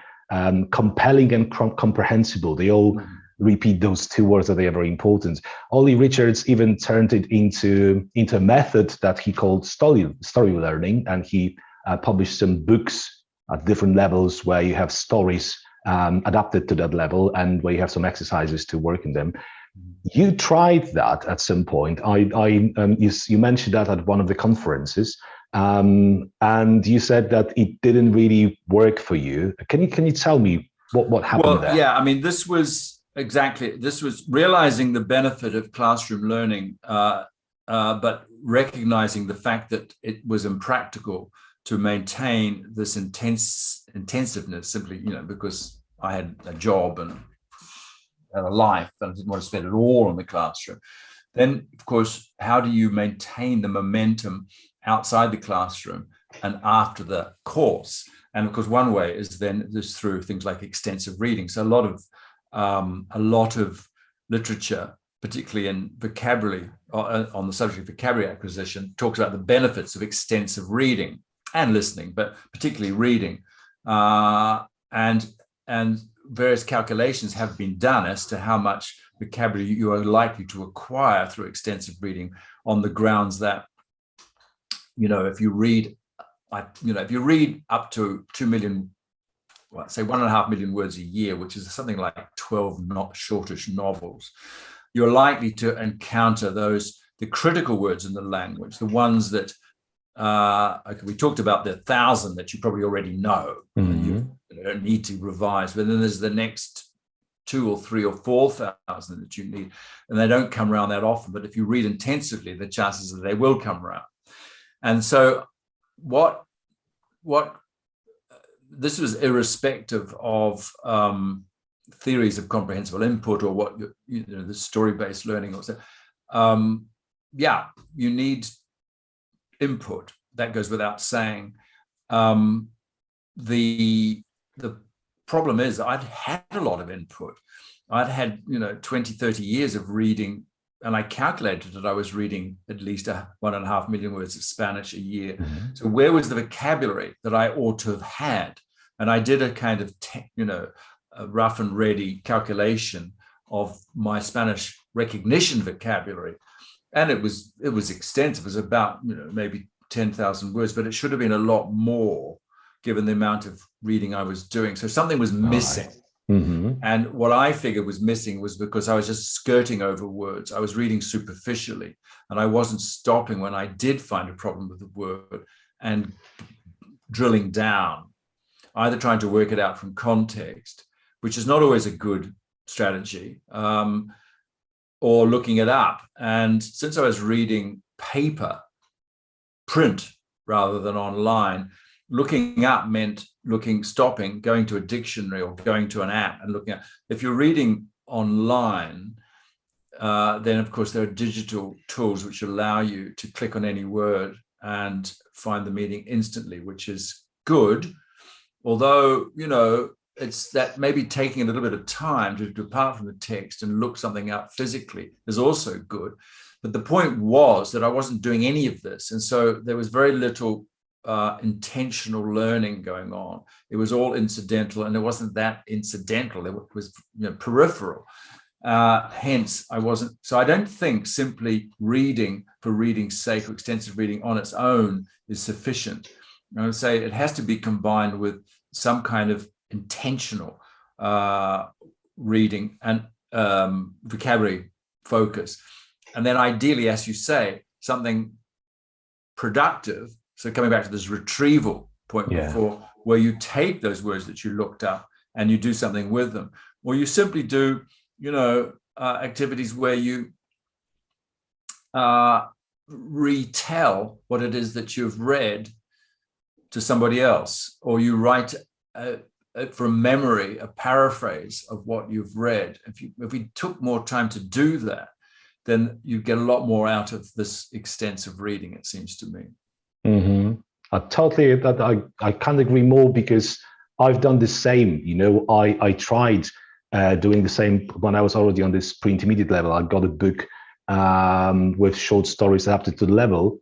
compelling and comprehensible. They all repeat those two words that they are very important. Ollie Richards even turned it into a method that he called story learning, and he published some books at different levels where you have stories adapted to that level and where you have some exercises to work in them. You tried that at some point. You mentioned that at one of the conferences, and you said that it didn't really work for you. Can you tell me what happened there? Yeah, I mean, this was realizing the benefit of classroom learning, but recognizing the fact that it was impractical to maintain this intensiveness simply, because I had a job and a life, and I didn't want to spend it all in the classroom. Then, of course, how do you maintain the momentum outside the classroom and after the course? And of course, one way is through things like extensive reading. So a lot of literature, particularly in vocabulary, on the subject of vocabulary acquisition, talks about the benefits of extensive reading and listening, but particularly reading. And various calculations have been done as to how much vocabulary you are likely to acquire through extensive reading, on the grounds that, if you read, if you read up to 2 million, say 1.5 million words a year, which is something like 12 shortish novels, you're likely to encounter the critical words in the language, the ones that, we talked about the 1,000 that you probably already know. Mm-hmm. You don't need to revise, but then there's the next 2 or 3 or 4,000 that you need, and they don't come around that often. But if you read intensively, the chances that they will come around. And so what this was irrespective of theories of comprehensible input, or what the story-based learning, or so. You need input. That goes without saying. The problem is I'd had a lot of input. I'd had 20, 30 years of reading, and I calculated that I was reading at least 1.5 million words of Spanish a year. Mm-hmm. So where was the vocabulary that I ought to have had? And I did a kind of a rough and ready calculation of my Spanish recognition vocabulary, and it was extensive. It was about maybe 10,000 words, but it should have been a lot more given the amount of reading I was doing. So something was missing. Mm-hmm. And what I figured was missing was because I was just skirting over words. I was reading superficially, and I wasn't stopping when I did find a problem with the word and drilling down, either trying to work it out from context, which is not always a good strategy, or looking it up. And since I was reading print rather than online, looking up meant stopping, going to a dictionary or going to an app and looking at. If you're reading online, then of course there are digital tools which allow you to click on any word and find the meaning instantly, which is good. Although, it's that maybe taking a little bit of time to depart from the text and look something up physically is also good. But the point was that I wasn't doing any of this. And so there was very little intentional learning going on. It was all incidental, and it wasn't that incidental. It was peripheral. Hence, I wasn't. So I don't think simply reading for reading's sake or extensive reading on its own is sufficient. I would say it has to be combined with some kind of intentional reading and vocabulary focus. And then ideally, as you say, something productive. So coming back to this retrieval point before, where you take those words that you looked up and you do something with them, or you simply do, activities where you retell what it is that you've read to somebody else, or you write from memory a paraphrase of what you've read. If we took more time to do that, then you get a lot more out of this extensive reading, it seems to me. Mm-hmm. I can't agree more, because I've done the same. I tried doing the same when I was already on this pre-intermediate level. I got a book with short stories adapted to the level,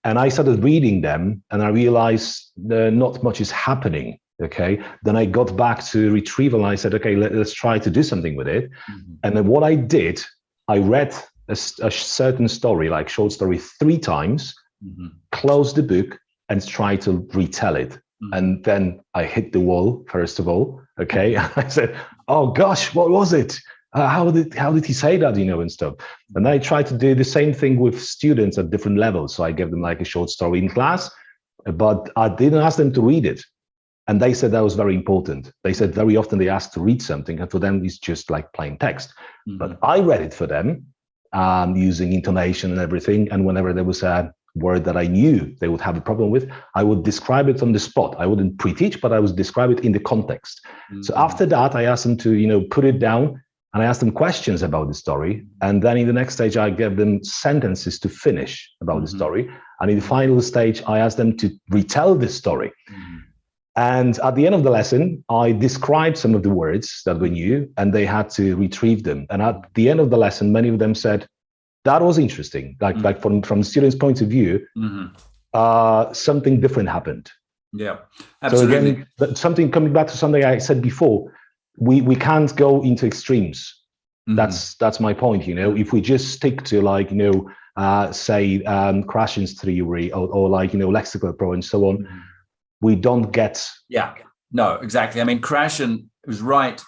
and I started reading them, and I realized not much is happening. Okay, then I got back to retrieval, and I said, okay, let's try to do something with it. Mm-hmm. And then what I did, I read a certain story, like short story, 3 times, mm-hmm. closed the book, and tried to retell it. Mm-hmm. And then I hit the wall, first of all. Okay, I said, oh gosh, what was it? How did he say that, and stuff. And I tried to do the same thing with students at different levels. So I gave them like a short story in class, but I didn't ask them to read it. And they said that was very important. They said very often they asked to read something, and for them it's just like plain text. Mm-hmm. But I read it for them using intonation and everything. And whenever there was a word that I knew they would have a problem with, I would describe it on the spot. I wouldn't pre-teach, but I would describe it in the context. Mm-hmm. So after that, I asked them to, put it down, and I asked them questions about the story. And then in the next stage, I gave them sentences to finish about mm-hmm. the story. And in the final stage, I asked them to retell the story. Mm-hmm. And at the end of the lesson, I described some of the words that we knew, and they had to retrieve them. And at the end of the lesson, many of them said, that was interesting. Like from the students' point of view, mm-hmm. Something different happened. Yeah, absolutely. So again, something coming back to something I said before, we can't go into extremes. Mhm. That's my point. If we just stick to say Krashen's theory or lexical approach and so on, we don't get. Yeah, no, exactly. I mean, Krashen was right.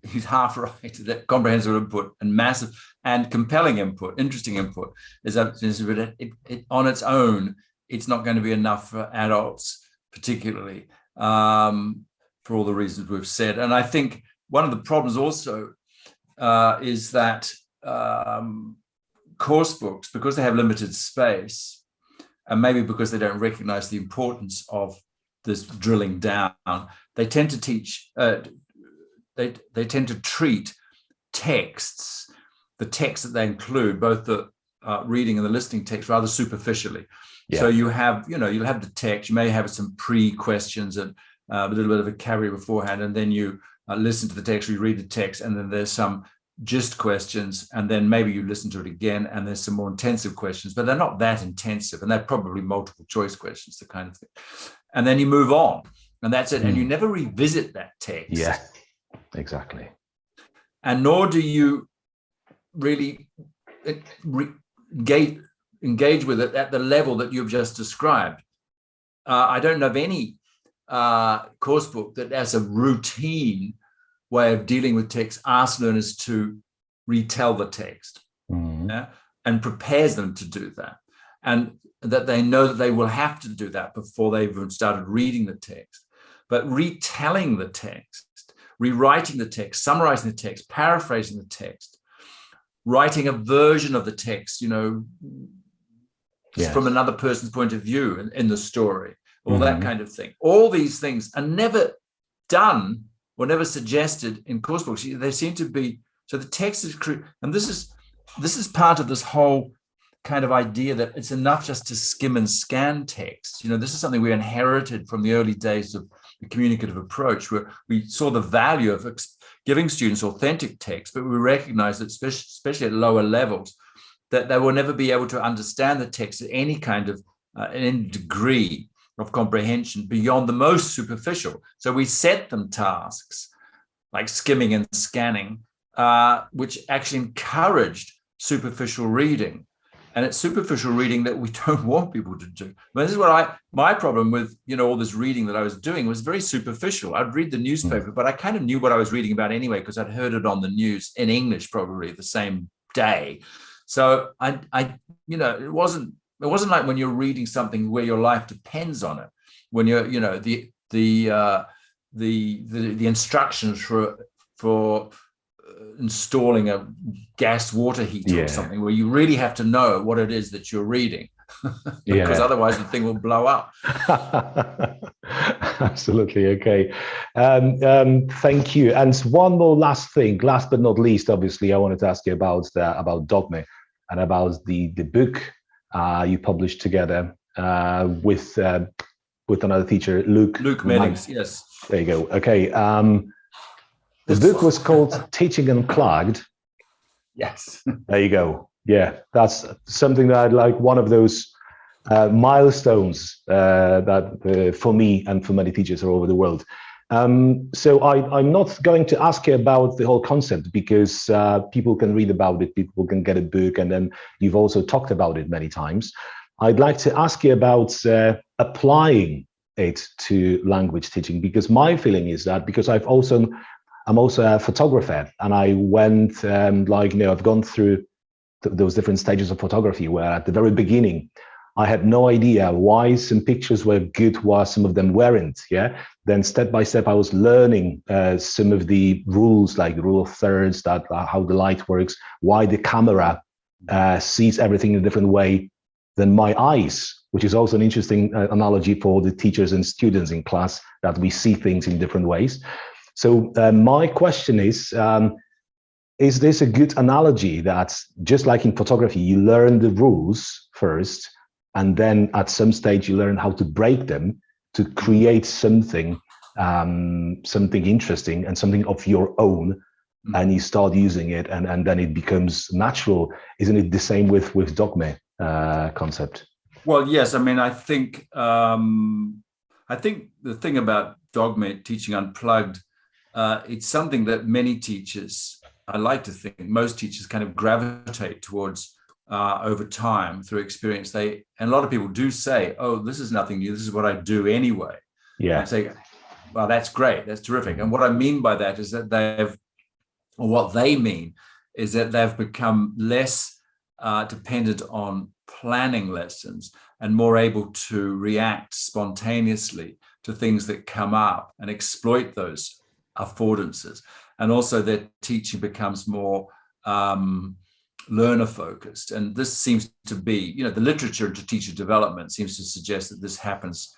He's half right that comprehensive input and massive and compelling input, interesting input, is that it on its own, it's not going to be enough for adults, particularly for all the reasons we've said. And I think one of the problems also is that course books, because they have limited space, and maybe because they don't recognize the importance of this drilling down, they tend to teach. They tend to treat texts, the text that they include, both the reading and the listening text, rather superficially. Yeah. So you'll have the text. You may have some pre-questions and a little bit of a carry beforehand, and then you listen to the text, you read the text, and then there's some gist questions, and then maybe you listen to it again, and there's some more intensive questions, but they're not that intensive, and they're probably multiple choice questions, the kind of thing. And then you move on, and that's it. And you never revisit that text. Yeah, exactly. And nor do you really engage with it at the level that you've just described. I don't know of any course book that as a routine way of dealing with text asks learners to retell the text and prepares them to do that, and that they know that they will have to do that before they've even started reading the text. But retelling the text, rewriting the text, summarizing the text, paraphrasing the text, writing a version of the text, from another person's point of view in the story, all that kind of thing. All these things are never done or never suggested in course books. They seem to be, so the text is, and this is part of this whole kind of idea that it's enough just to skim and scan text. This is something we inherited from the early days of the communicative approach, where we saw the value of giving students authentic text, but we recognized that, especially at lower levels, that they will never be able to understand the text at any kind of any degree of comprehension beyond the most superficial. So we set them tasks like skimming and scanning, which actually encouraged superficial reading. And it's superficial reading that we don't want people to do. But this is what my problem with, all this reading that I was doing was very superficial. I'd read the newspaper, but I kind of knew what I was reading about anyway, because I'd heard it on the news in English probably the same day. So it wasn't like when you're reading something where your life depends on it, when you're, the instructions for installing a gas water heater or something, where you really have to know what it is that you're reading, because otherwise the thing will blow up. Absolutely. Okay. Thank you. And one more last thing, last but not least, obviously, I wanted to ask you about Dogme and about the book you published together with another teacher, Luke Meddings. Yes. There you go. Okay. The book was called Teaching Unplugged. Yes. There you go. Yeah, that's something that I'd like, one of those milestones that for me and for many teachers all over the world. So I'm not going to ask you about the whole concept, because people can read about it, people can get a book, and then you've also talked about it many times. I'd like to ask you about applying it to language teaching, because my feeling is that, because I'm also a photographer, and I went I've gone through those different stages of photography, where at the very beginning I had no idea why some pictures were good while some of them weren't. Then step by step I was learning some of the rules, like the rule of thirds, that how the light works, why the camera sees everything in a different way than my eyes, which is also an interesting analogy for the teachers and students in class, that we see things in different ways. So my question is this a good analogy, that just like in photography, you learn the rules first, and then at some stage you learn how to break them to create something interesting and something of your own, and you start using it, and then it becomes natural. Isn't it the same with Dogme concept? Well, yes. I mean, I think the thing about Dogme Teaching Unplugged it's something that many teachers, I like to think, most teachers kind of gravitate towards over time through experience. And a lot of people do say, oh, this is nothing new. This is what I do anyway. Yeah. And say, well, that's great. That's terrific. And what I mean by that is that what they mean is that they've become less dependent on planning lessons and more able to react spontaneously to things that come up and exploit those affordances. And also their teaching becomes more learner focused. And this seems to be, the literature into teacher development seems to suggest that this happens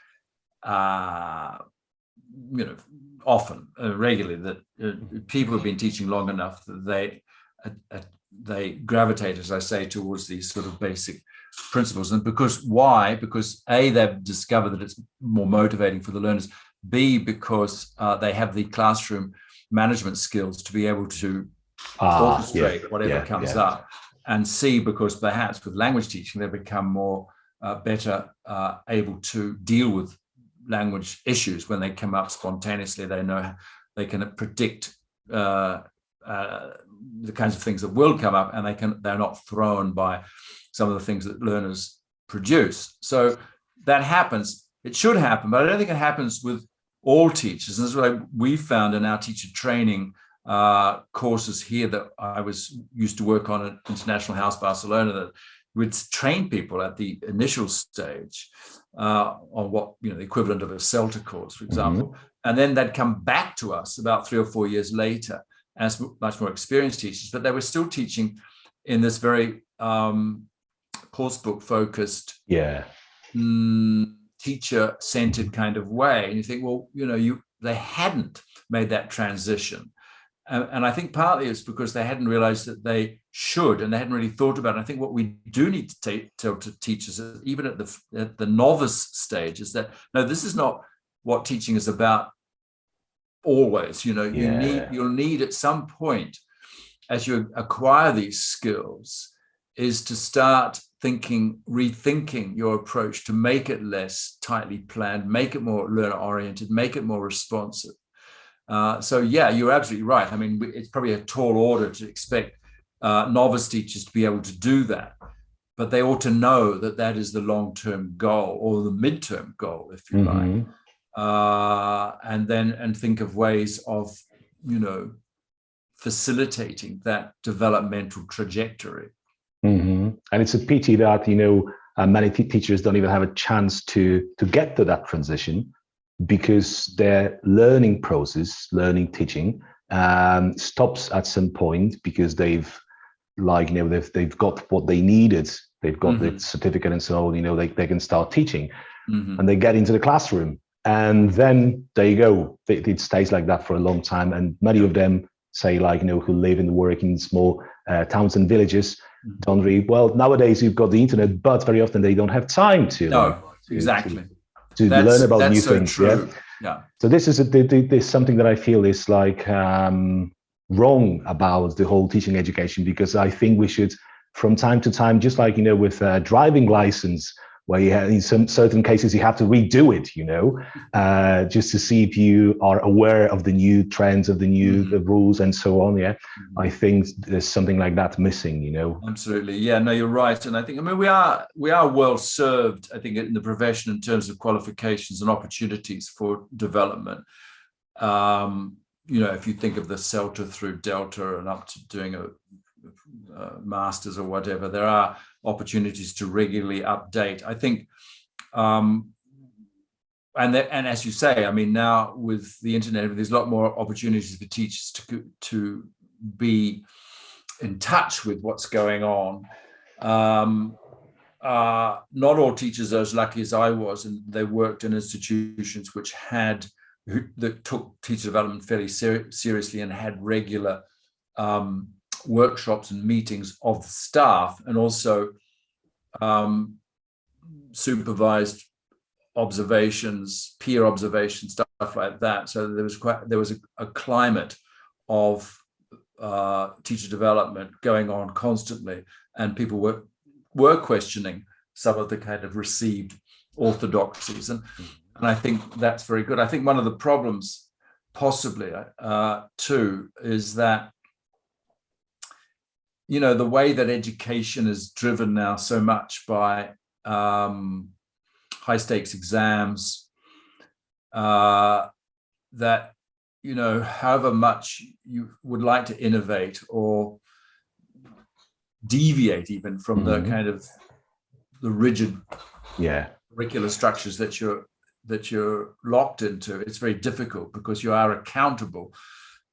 often, regularly, that people have been teaching long enough that they gravitate, as I say, towards these sort of basic principles. And why? Because A, they've discovered that it's more motivating for the learners. B, because they have the classroom management skills to be able to orchestrate whatever comes up. And C, because perhaps with language teaching, they become more better able to deal with language issues when they come up spontaneously. They know they can predict the kinds of things that will come up, and they're not thrown by some of the things that learners produce. So that happens. It should happen, but I don't think it happens with all teachers. And this is what we found in our teacher training courses here that I used to work on at International House Barcelona, that we'd train people at the initial stage on what, the equivalent of a CELTA course, for example. And then they'd come back to us about 3 or 4 years later as much more experienced teachers, but they were still teaching in this very course book focused, teacher-centered kind of way. And you think, well, they hadn't made that transition. And I think partly it's because they hadn't realized that they should, and they hadn't really thought about it. I think what we do need to tell to teachers, even at the novice stage, is that, no, this is not what teaching is about always. You'll need at some point, as you acquire these skills, is to start rethinking your approach to make it less tightly planned, make it more learner-oriented, make it more responsive. So you're absolutely right. I mean, it's probably a tall order to expect novice teachers to be able to do that, but they ought to know that that is the long-term goal, or the midterm goal, if you like, and think of ways of, facilitating that developmental trajectory. And it's a pity that, many teachers don't even have a chance to get to that transition, because their learning process, teaching, stops at some point, because they've got what they needed. They've got the certificate and so on, they can start teaching, and they get into the classroom, and then there you go. It stays like that for a long time. And many of them say, who live and work in small towns and villages, don't read. Well, nowadays you've got the internet, but very often they don't have time to. To learn about new things. True. So this is something that I feel is wrong about the whole teaching education, because I think we should, from time to time, just like with a driving license, where you have, in some certain cases you have to redo it, just to see if you are aware of the new trends, of the new the rules and so on. I think there's something like that missing. Absolutely. No, you're right. And I think, we are well served, I think, in the profession in terms of qualifications and opportunities for development. If you think of the CELTA through Delta and up to doing a master's or whatever, there are opportunities to regularly update. I think, and as you say, now with the internet, there's a lot more opportunities for teachers to be in touch with what's going on. Not all teachers are as lucky as I was, and they worked in institutions that took teacher development fairly seriously and had regular workshops and meetings of the staff, and also supervised observations, peer observations, stuff like that. So there was a climate of teacher development going on constantly, and people were questioning some of the kind of received orthodoxies, and I think that's very good. I think one of the problems possibly too is that, you know, the way that education is driven now so much by high stakes exams, that, you know, however much you would like to innovate or deviate even from the kind of the rigid curricular structures that you're locked into, it's very difficult because you are accountable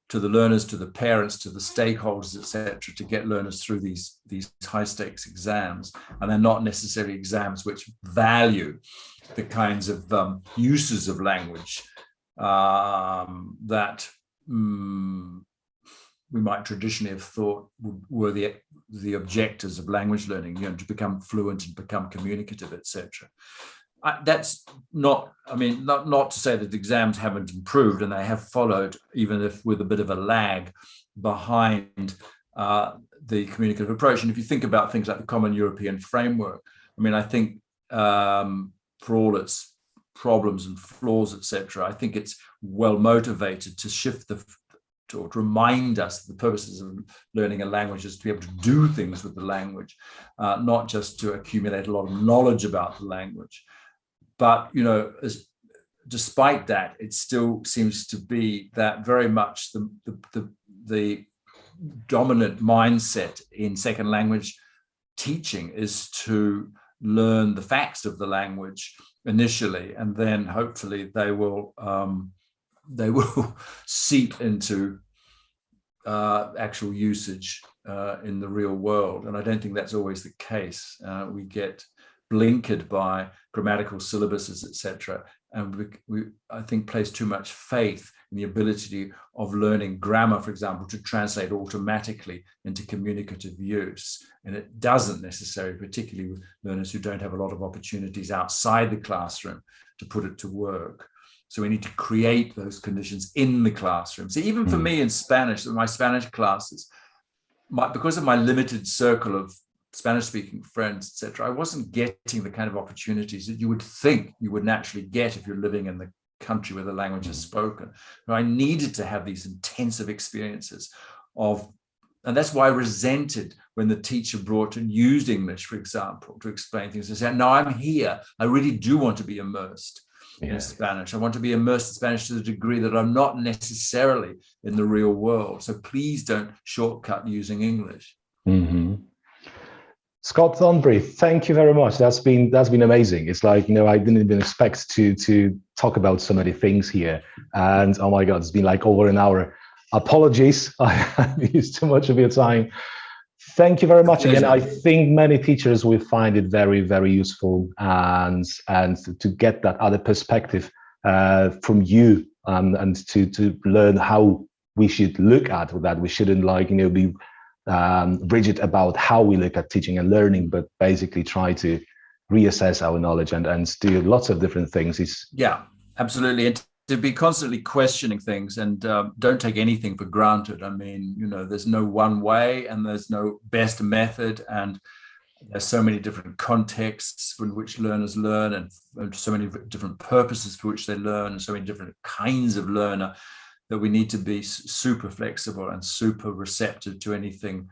to the learners, to the parents, to the stakeholders, etc., to get learners through these high stakes exams. And they're not necessarily exams which value the kinds of uses of language that we might traditionally have thought were the objectives of language learning, you know, to become fluent and become communicative, etc. That's not, I mean, not to say that exams haven't improved, and they have followed, even if with a bit of a lag behind the communicative approach. And if you think about things like the Common European Framework, I mean, I think for all its problems and flaws, etc., I think it's well motivated to shift to remind us the purposes of learning a language is to be able to do things with the language, not just to accumulate a lot of knowledge about the language. But, you know, despite that, it still seems to be that very much the dominant mindset in second language teaching is to learn the facts of the language initially, and then hopefully they will seep into actual usage in the real world. And I don't think that's always the case. We get blinkered by grammatical syllabuses, etc., and we I think place too much faith in the ability of learning grammar, for example, to translate automatically into communicative use. And it doesn't necessarily, particularly with learners who don't have a lot of opportunities outside the classroom to put it to work. So we need to create those conditions in the classroom. So even for me in Spanish, in my Spanish classes, because of my limited circle of Spanish-speaking friends, etc., I wasn't getting the kind of opportunities that you would think you would naturally get if you're living in the country where the language is spoken. But I needed to have these intensive experiences of, and that's why I resented when the teacher brought and used English, for example, to explain things. I said, no, I'm here. I really do want to be immersed in Spanish. I want to be immersed in Spanish to the degree that I'm not necessarily in the real world. So please don't shortcut using English. Scott Thornbury, thank you very much. That's been amazing. It's like, you know, I didn't even expect to talk about so many things here. And oh my God, it's been like over an hour. Apologies, I used too much of your time. Thank you very much again. I think many teachers will find it very, very useful, and to get that other perspective from you, and to learn how we should look at that. We shouldn't, like, you know, be rigid about how we look at teaching and learning, but basically try to reassess our knowledge and do lots of different things. Yeah, absolutely. And to be constantly questioning things, and don't take anything for granted. I mean, you know, there's no one way and there's no best method, and there's so many different contexts in which learners learn, and so many different purposes for which they learn, and so many different kinds of learner, that we need to be super flexible and super receptive to anything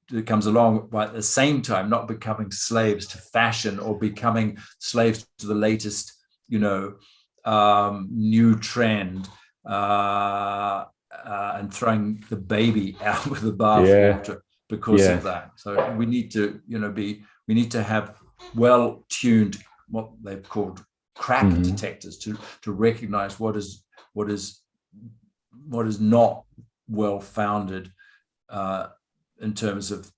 that comes along, but at the same time not becoming slaves to fashion or becoming slaves to the latest, you know, new trend, and throwing the baby out with the bathwater because of that. So we need to, you know, we need to have well-tuned, what they've called crack detectors, to recognize what is not well-founded in terms of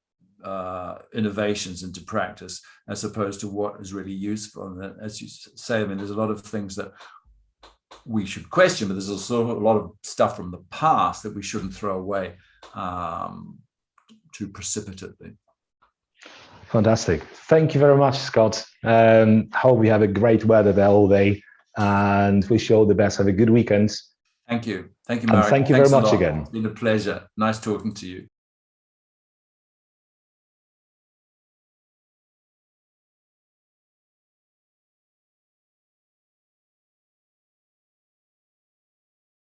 innovations into practice, as opposed to what is really useful. And as you say, I mean, there's a lot of things that we should question, but there's also a lot of stuff from the past that we shouldn't throw away too precipitately. Fantastic. Thank you very much, Scott. Hope we have a great weather there all day, and wish you all the best. Have a good weekend. Thank you. Thank you, Marek. And thank you very much again. It's been a pleasure. Nice talking to you.